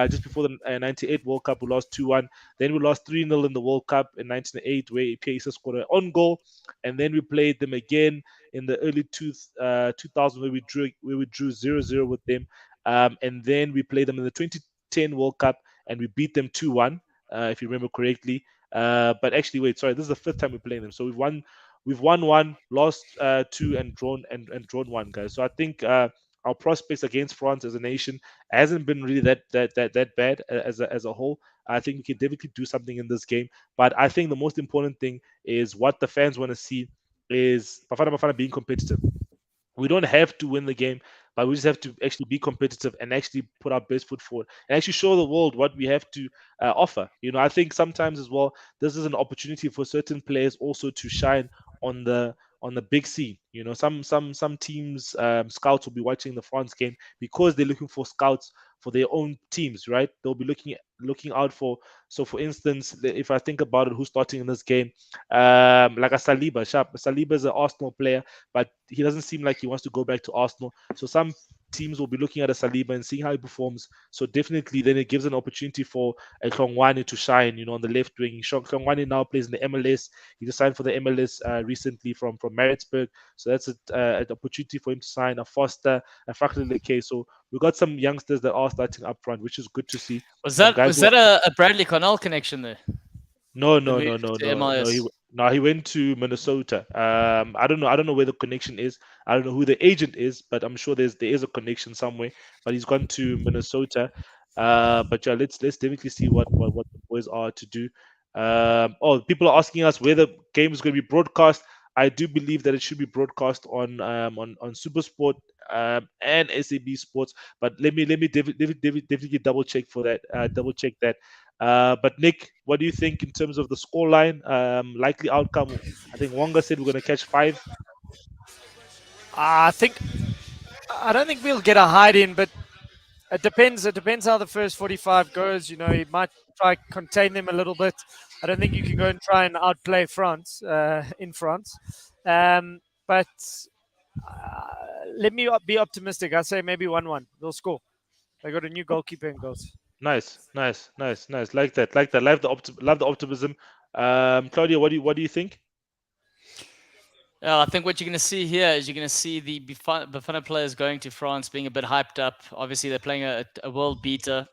Just before the 98 World Cup, we lost 2-1. Then we lost 3-0 in the World Cup in 1998, where Piesa scored an own goal. And then we played them again in the early 2000, where we drew 0-0 with them. And then we played them in the 2010 World Cup, and we beat them 2-1, if you remember correctly. But actually, wait, sorry, this is the 5th time we're playing them. So we've won 1, lost 2, and drawn 1, guys. So I think our prospects against France as a nation hasn't been really that bad as a whole. I think we can definitely do something in this game. But I think the most important thing is what the fans want to see is Bafana Bafana being competitive. We don't have to win the game, but we just have to actually be competitive and actually put our best foot forward and actually show the world what we have to offer. I think sometimes as well, this is an opportunity for certain players also to shine on the big scene. Some teams, scouts will be watching the France game because they're looking for scouts for their own teams, right? They'll be looking out for. So, for instance, if I think about it, who's starting in this game, like a Saliba. Saliba is an Arsenal player, but he doesn't seem like he wants to go back to Arsenal. So some teams will be looking at a Saliba and seeing how he performs. So definitely, then it gives an opportunity for a Hlongwane to shine. On the left wing. Hlongwane now plays in the MLS. He just signed for the MLS recently from Maritzburg. So that's an opportunity for him to sign. A Foster, a Fakuleke. So we've got some youngsters that are starting up front, which is good to see. Was that a Bradley Connell connection there? No. He went to Minnesota. I don't know where the connection is. I don't know who the agent is, but I'm sure there is a connection somewhere. But he's gone to Minnesota. But yeah, let's definitely see what the boys are to do. People are asking us where the game is going to be broadcast. I do believe that it should be broadcast on SuperSport and SAB Sports. But let me definitely double check for that. But Nick, what do you think in terms of the scoreline? Likely outcome? I think Wonga said we're going to catch 5. I don't think we'll get a hide in, but it depends. It depends how the first 45 goes. He might try contain them a little bit. I don't think you can go and try and outplay France in France. But let me be optimistic. I say maybe 1-1. They'll score. They got a new goalkeeper and goals. Nice. Like that. Love the optimism. Claudia, what do you think? I think what you're going to see here is you're going to see the Bafana players going to France being a bit hyped up. Obviously, they're playing a world beater,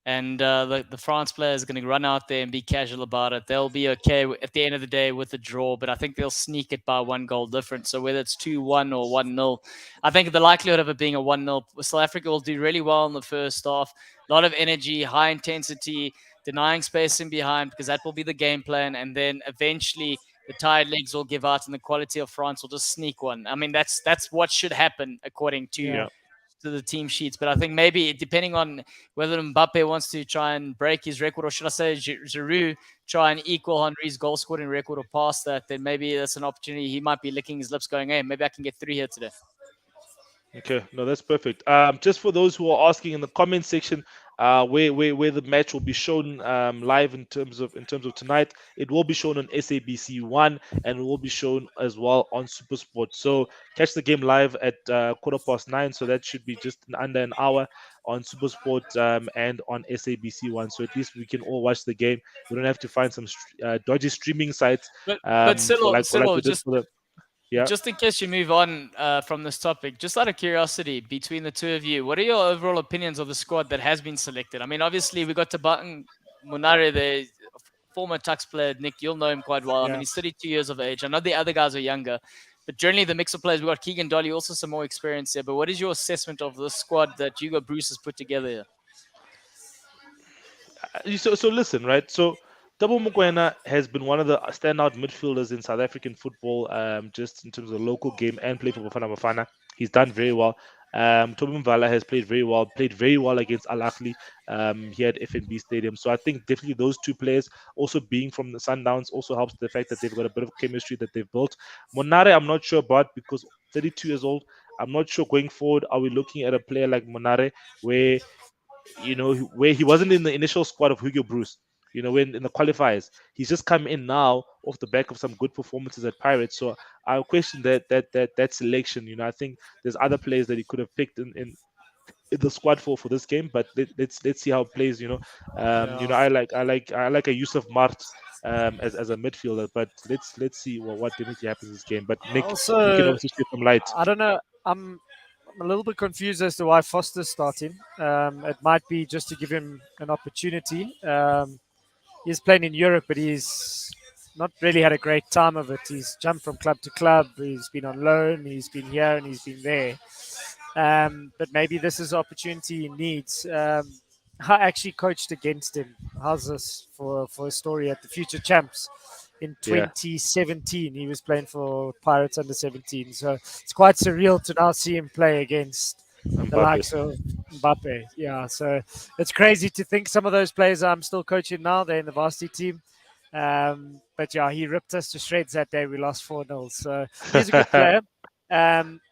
and the France players are going to run out there and be casual about it. They'll be okay at the end of the day with a draw, but I think they'll sneak it by 1 goal difference. So whether it's 2-1 or 1-0, I think the likelihood of it being a 1-0, South Africa will do really well in the first half. A lot of energy, high intensity, denying space in behind, because that will be the game plan, and then eventually the tired legs will give out and the quality of France will just sneak one. I mean, that's what should happen according to the team sheets. But I think maybe depending on whether Mbappe wants to try and break his record, or should I say Giroud try and equal Henry's goal scoring record or pass that, then maybe that's an opportunity. He might be licking his lips going, hey, maybe I can get 3 here today. Okay, no, that's perfect. Just for those who are asking in the comment section, where the match will be shown live in terms of tonight, it will be shown on SABC One and it will be shown as well on SuperSport. So catch the game live at 9:15. So that should be just in under an hour on SuperSport and on SABC One. So at least we can all watch the game. We don't have to find some dodgy streaming sites. But for like we did for the Just in case you move on from this topic, just out of curiosity, between the two of you, what are your overall opinions of the squad that has been selected? I mean, obviously, we got Tabang Munare, the former Tux player. Nick, you'll know him quite well. I mean, he's 32 years of age. I know the other guys are younger, but generally the mix of players, we got Keegan Dolly, also some more experience there. But what is your assessment of the squad that Hugo Bruce has put together here? So listen, right? So Tabo Mokoena has been one of the standout midfielders in South African football, just in terms of local game and play for Bafana Bafana. He's done very well. Toby Mvala has played very well against Al Ahly here at FNB Stadium. So I think definitely those two players, also being from the Sundowns, also helps the fact that they've got a bit of chemistry that they've built. Monare, I'm not sure about, because 32 years old. I'm not sure going forward, are we looking at a player like Monare where where he wasn't in the initial squad of Hugo Bruce, when in the qualifiers. He's just come in now off the back of some good performances at Pirates. So I question that selection. I think there's other players that he could have picked in the squad for this game, but let's see how it plays. I like a Yusuf Mart as a midfielder, but let's see what definitely happens this game. But Nick, also, you can also shed some light. I don't know. I'm a little bit confused as to why Foster's starting. It might be just to give him an opportunity. He's playing in Europe, but he's not really had a great time of it. He's jumped from club to club. He's been on loan. He's been here and he's been there. But maybe this is the opportunity he needs. I actually coached against him. How's this for a story at the Future Champs? In 2017, he was playing for Pirates under 17. So it's quite surreal to now see him play against the likes of Mbappe. Yeah, so it's crazy to think some of those players I'm still coaching now, they're in the varsity team. But yeah, he ripped us to shreds that day. We lost 4-0. So he's a good player.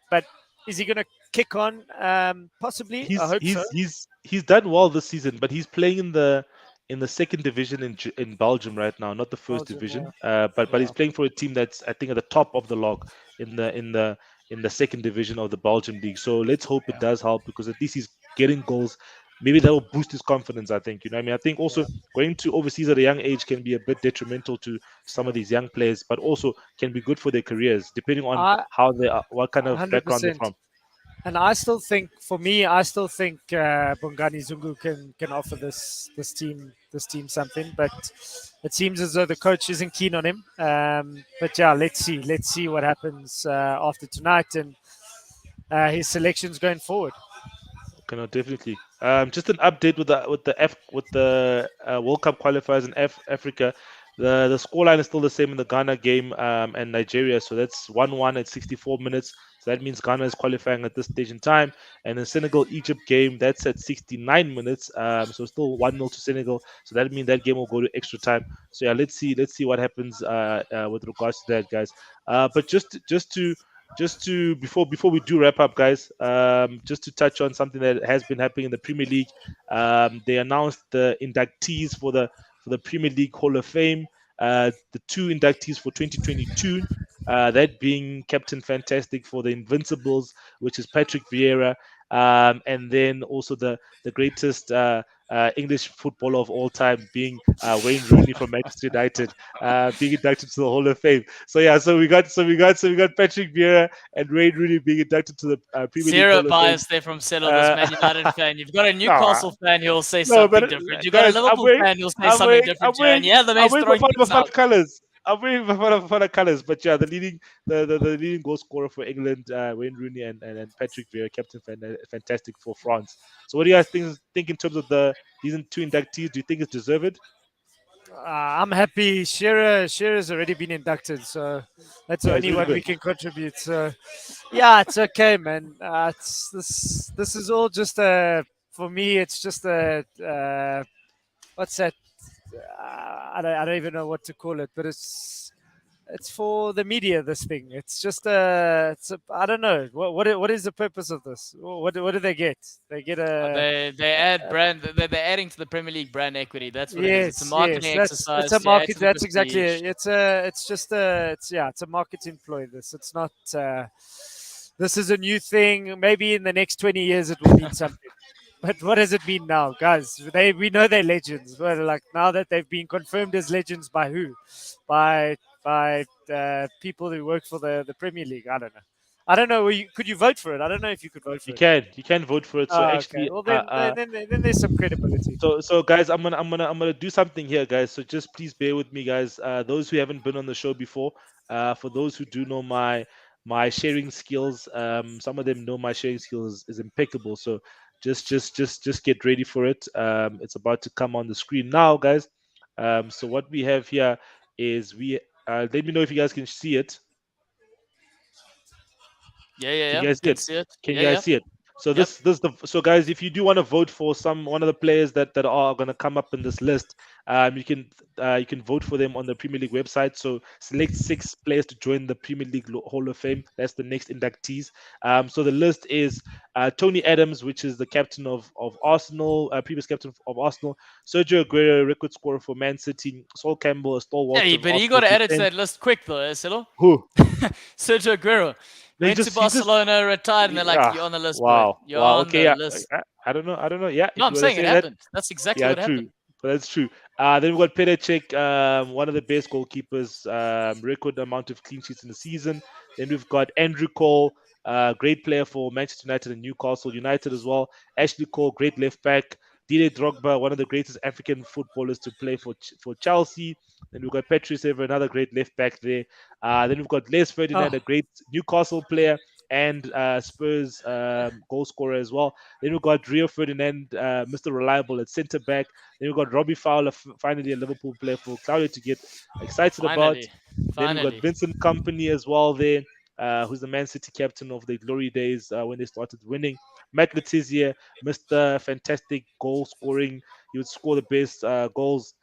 But is he going to kick on? Possibly. I hope so. He's done well this season, but he's playing in the second division in Belgium right now, not the first division. But he's playing for a team that's, I think, at the top of the log in the second division of the Belgium league. So let's hope it does help, because at least he's getting goals. Maybe that will boost his confidence, I think. I think also going to overseas at a young age can be a bit detrimental to some of these young players, but also can be good for their careers, depending on how they are, what kind of 100%. Background they're from. And I still think, Bongani Zungu can offer this team something, but it seems as though the coach isn't keen on him. But yeah, let's see what happens after tonight and his selections going forward. Okay, no, definitely. Just an update with the World Cup qualifiers in Africa. The scoreline is still the same in the Ghana game and Nigeria, so that's 1-1 at 64 minutes. So that means Ghana is qualifying at this stage in time. And the Senegal-Egypt game, that's at 69 minutes. So still 1-0 to Senegal. So that means that game will go to extra time. So yeah, let's see what happens with regards to that, guys. But just to before we do wrap up, guys, just to touch on something that has been happening in the Premier League. They announced the inductees for the Premier League Hall of Fame. The two inductees for 2022. That being Captain Fantastic for the Invincibles, which is Patrick Vieira. and then also the greatest English footballer of all time, being Wayne Rooney from Manchester United, being inducted to the Hall of Fame. So yeah, so we got Patrick Vieira and Wayne Rooney being inducted to the Premier League Zero Hall of Fame. bias there from Celo, this Man United fan. You've got a No, Newcastle fan, he'll say no, something but different. You've got a guys, Liverpool fan, he'll say something different, Jaron. Yeah, the I'm man's wearing throwing Bafana things Bafana out. colours. I'm wearing Bafana colours. But yeah, the leading goal scorer for England, Wayne Rooney, and Patrick Vieira, captain, fantastic for France. So what do you guys think in terms of these two inductees? Do you think it's deserved? I'm happy. Shearer's already been inducted, so that's the Yeah, it's only really one good. we can contribute. So, yeah, it's okay, man. It's this. This is all just a. For me, it's just a. What's that? I don't even know what to call it, but it's for the media. This thing. It's just a. It's a. I don't know. What is the purpose of this? What do they get? They get a. They add brand. They're adding to the Premier League brand equity. That's what it is. It's a Yes, yes, marketing that's exercise it's a to add market. to the That's exactly prestige. it. It's just a, it's a marketing ploy. It's not. This is a new thing. Maybe in the next 20 years it will mean something. But what does it mean now, guys? We know they're legends. But like now that they've been confirmed as legends by who? By people who work for the Premier League. I don't know. I don't know. Could you vote for it? I don't know if you could vote for You it. can vote for it. So Oh, okay. actually, Well, then there's some credibility. so guys, I'm gonna do something here, guys. So just please bear with me, guys. Those who haven't been on the show before, for those who do know my sharing skills, some of them know my sharing skills is impeccable. So just get ready for it. It's about to come on the screen now, guys. So what we have here is let me know if you guys can see it. Can you Yeah. guys see Can it? see it. Can you Yeah. guys see it? So Yep. so guys, if you do want to vote for one of the players that are going to come up in this list, you can vote for them on the Premier League website. So select 6 players to join the Premier League Hall of Fame. That's the next inductees. So the list is Tony Adams, which is the captain of Arsenal, previous captain of Arsenal. Sergio Aguero, record scorer for Man City. Sol Campbell, a stalwart Yeah, of but he Arsenal got added to defense. that list quick though, Celo. Who? Sergio Aguero No, went to Barcelona, retired, and they're like, yeah. "You're on the list, boy. Wow. You're Wow. on Okay. the Yeah. list." I don't know. Yeah. No, If I'm you want to saying it say that, happened. That's exactly yeah, what true. happened. But that's true. Then we've got Petacek, one of the best goalkeepers, record amount of clean sheets in the season. Then we've got Andrew Cole, great player for Manchester United and Newcastle United as well. Ashley Cole, great left back. Didier Drogba, one of the greatest African footballers to play for Chelsea. Then we've got Patrice Evra, another great left back there. Then we've got Les Ferdinand, Oh, a great Newcastle player and Spurs goal scorer as well. Then we've got Rio Ferdinand, Mr. Reliable at centre back. Then we've got Robbie Fowler, finally a Liverpool player for Claudio to get excited about. Finally, Then we've got finally. Vincent Company as well there, who's the Man City captain of the glory days when they started winning. Matt Letizia, Mr. Fantastic goal scoring. He would score the best goals.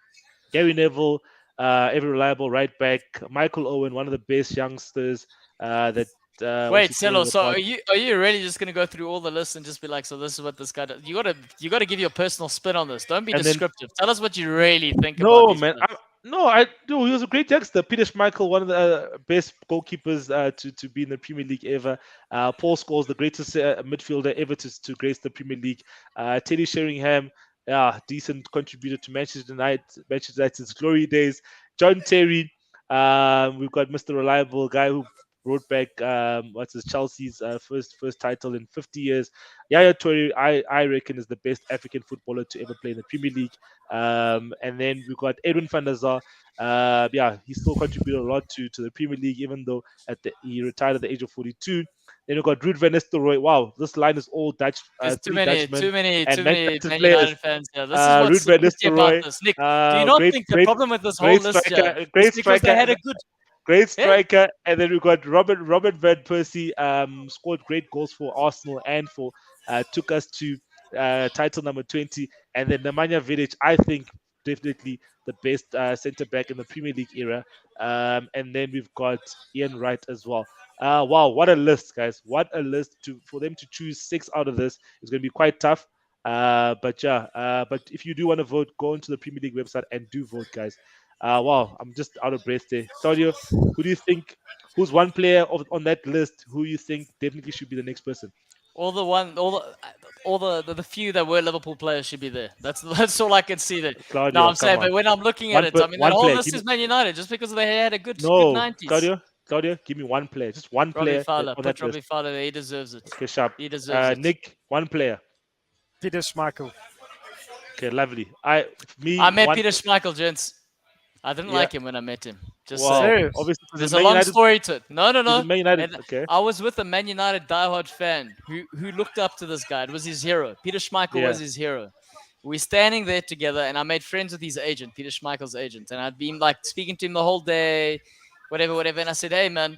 Gary Neville, every reliable right back. Michael Owen, one of the best youngsters that what Wait, you call Celo. it So about. are you really just gonna go through all the lists and just be like, "So this is what this guy does"? You gotta give your personal spin on this. Don't be And then descriptive. Tell us what you really think about no, these man. players. No, I no. He was a great youngster. Peter Schmeichel, one of the best goalkeepers to be in the Premier League ever. Paul Scholes, the greatest midfielder ever to grace the Premier League. Teddy Sheringham, yeah, decent contributor to Manchester United's glory days. John Terry, we've got Mr. Reliable, guy who brought back what's his Chelsea's first title in 50 years. Yaya Toure, I reckon, is the best African footballer to ever play in the Premier League. And then we've got Edwin van der Sar. Yeah, he still contributed a lot to the Premier League, even though he retired at the age of 42. Then we've got Ruud van Nistelrooy. Wow, this line is all Dutch, There's too three many, Dutchmen too many, and too Man many United Man players. United fans here. This is what's Ruud so van risky about Nistelrooy, this, Nick. Do you not great, think the great, problem with this whole great list here striker, is great because they had striker. a good, Great yeah? striker, and then we've got Robert Van Persie. Scored great goals for Arsenal and for took us to title number 20. And then Nemanja Vidic, I think definitely the best centre back in the Premier League era. And then we've got Ian Wright as well. Wow, what a list, guys! What a list for them to choose 6 out of this is going to be quite tough. But yeah, but if you do want to vote, go into the Premier League website and do vote, guys. Wow, I'm just out of breath there. Claudio, who do you think? Who's one player on that list who you think definitely should be the next person? the few that were Liverpool players should be there. That's all I can see there. Claudio, No, I'm saying, come on. but when I'm looking One at it, per- I mean, that one whole player, list give is me- Man United just because they had a good No, 90s. Claudio, give me one player. Just one Robbie player Fowler, on put that Robbie list. Fowler there. He deserves it. Okay, sharp. He deserves it. Nick, one player. Peter Schmeichel. Okay, lovely. I met Peter Schmeichel, gents. I didn't Yeah. like him when I met him. Just Wow. Serious? Obviously, there's a long story to it. No. Man United. And Okay. I was with a Man United diehard fan who looked up to this guy. It was his hero. Peter Schmeichel was his hero. We're standing there together, and I made friends with his agent, Peter Schmeichel's agent. And I'd been like speaking to him the whole day, whatever. And I said, hey, man.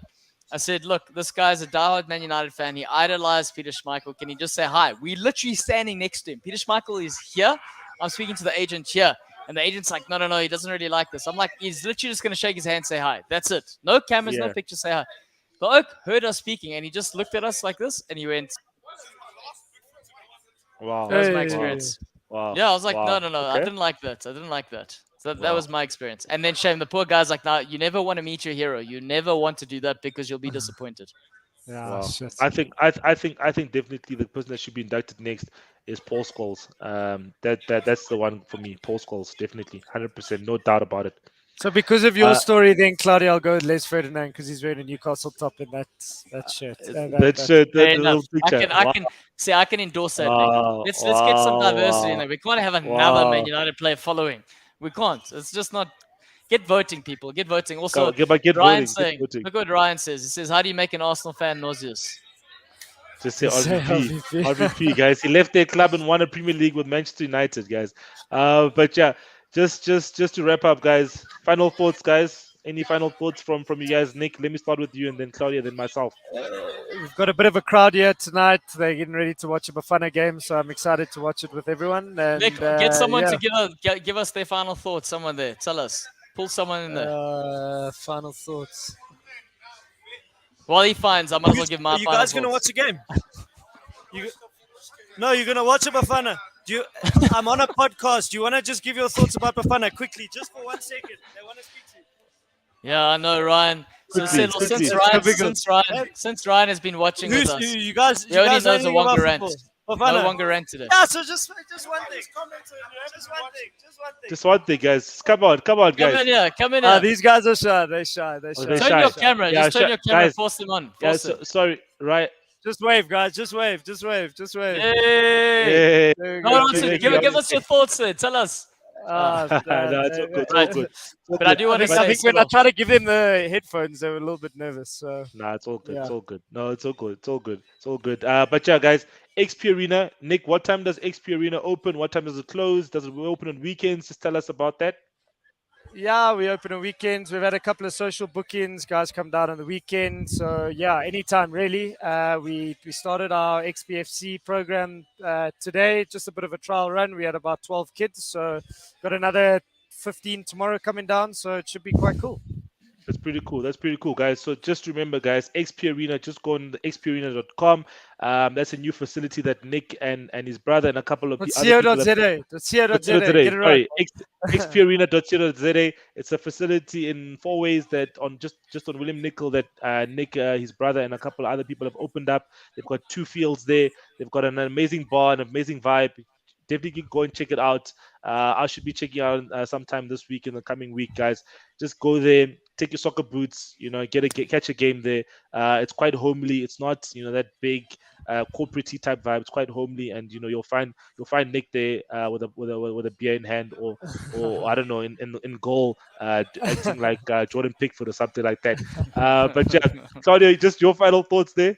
I said, look, this guy's a diehard Man United fan. He idolized Peter Schmeichel. Can he just say hi? We're literally standing next to him. Peter Schmeichel is here. I'm speaking to the agent here. And the agent's like, no, he doesn't really like this. I'm like, he's literally just going to shake his hand, say hi. That's it. No cameras, no pictures, say hi. The oak heard us speaking, and he just looked at us like this, and he went, Wow. that was my experience. Wow. Yeah, I was like, Wow. no. Okay. I didn't like that. So that was my experience. And then shame, the poor guy's like, no, you never want to meet your hero. You never want to do that because you'll be disappointed. Yeah, Wow. shit. I think definitely the person that should be inducted next is Paul Scholes. That's the one for me. Paul Scholes, definitely, 100%, no doubt about it. So because of your story, then Claudio, I'll go with Les Ferdinand because he's wearing a Newcastle top in that shirt. I can endorse that. Wow. Let's get some diversity in there. We can't have another Man United player following. We can't. It's just not. Get voting, people. Get voting. Also, Ryan's saying, look what Ryan says. He says, how do you make an Arsenal fan nauseous? Just say RVP. RVP, guys. He left their club and won a Premier League with Manchester United, guys. But yeah, just to wrap up, guys. Final thoughts, guys. Any final thoughts from you guys? Nick, let me start with you, and then Claudia, then myself. We've got a bit of a crowd here tonight. They're getting ready to watch a Bafana game, so I'm excited to watch it with everyone. And, Nick, get someone to give us their final thoughts. Someone there. Tell us. Pull someone in there. Final thoughts. While he finds, I might as well give my final thoughts. You guys going to watch the game? No, you're going to watch a Bafana. I'm on a podcast. Do you want to just give your thoughts about Bafana quickly, just for 1 second? They want to speak to you. Yeah, I know, Ryan. So since Ryan has been watching with us, you guys only knows a Wonga rant. No Wonga rant today. Yeah, so just one thing. Just one thing, guys. Come on, guys. Come in here. These guys are shy. They're shy. Turn your camera. Just turn your camera. Guys. Force them on. Sorry, right. Just wave, guys. Just wave. Hey. No, give us your thoughts there. Tell us. No, it's all good. But I do want to say, I think when I try to give them the headphones, they were a little bit nervous. So. Nah, it's all good. Yeah. It's all good. No, it's all good. But yeah, guys, XP Arena. Nick, what time does XP Arena open? What time does it close? Does it open on weekends? Just tell us about that. Yeah, we open on weekends. We've had a couple of social bookings. Guys come down on the weekend. So yeah, anytime really. We started our XPFC program today. Just a bit of a trial run. We had about 12 kids. So got another 15 tomorrow coming down. So it should be quite cool. That's pretty cool, guys. So just remember, guys, XP Arena, just go on the xparena.com. That's a new facility that Nick and his brother and a couple of other people .co.za. Get it right. xparena.co.za. It's a facility in 4 ways that on just on William Nicol that Nick, his brother, and a couple of other people have opened up. They've got 2 fields there. They've got an amazing bar, an amazing vibe. Definitely go and check it out. I should be checking out sometime this week, in the coming week, guys. Just go there, take your soccer boots, catch a game there. It's quite homely. It's not, that big corporate type vibe. It's quite homely, and you'll find Nick there with a beer in hand, or I don't know, in goal, acting like Jordan Pickford or something like that. But yeah, Claudia, just your final thoughts there.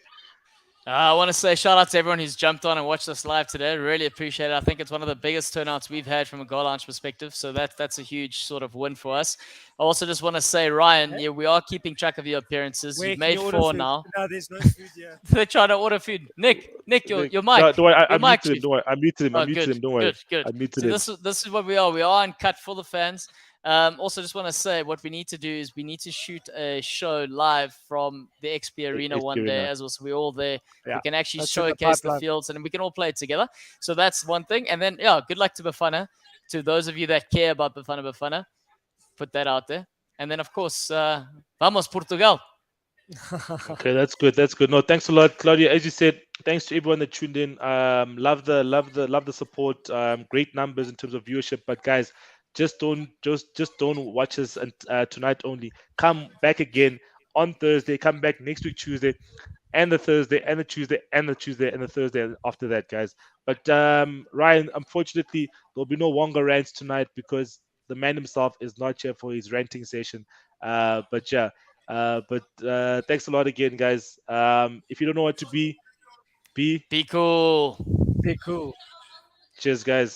I want to say shout out to everyone who's jumped on and watched us live today. Really appreciate it. I think it's one of the biggest turnouts we've had from a goal launch perspective. So that's a huge sort of win for us. I also just want to say, Ryan, yeah, we are keeping track of your appearances. You've made 4 now. No, there's no food yet. They're trying to order food. Nick, your mic. No, don't worry, I muted him. Don't worry, I muted him. I muted him. Don't worry. Good. I muted him. This is what we are. We are uncut for the fans. Also, just want to say what we need to do is we need to shoot a show live from the XP Arena one day as well. So we're all there. Yeah. We can actually showcase the fields and we can all play it together. So that's one thing. And then, good luck to Bafana. To those of you that care about Bafana, put that out there. And then, of course, vamos Portugal. Okay, that's good. That's good. No, thanks a lot, Claudia. As you said, thanks to everyone that tuned in. Love the support. Great numbers in terms of viewership. But guys, just don't watch us tonight only. Come back again on Thursday. Come back next week Tuesday, and the Thursday, and the Tuesday, and the Tuesday, and the Thursday after that, guys. But Ryan, unfortunately, there'll be no Wonga rants tonight because the man himself is not here for his ranting session. But yeah. But thanks a lot again, guys. If you don't know what to be Be cool. Be cool. cheers, guys.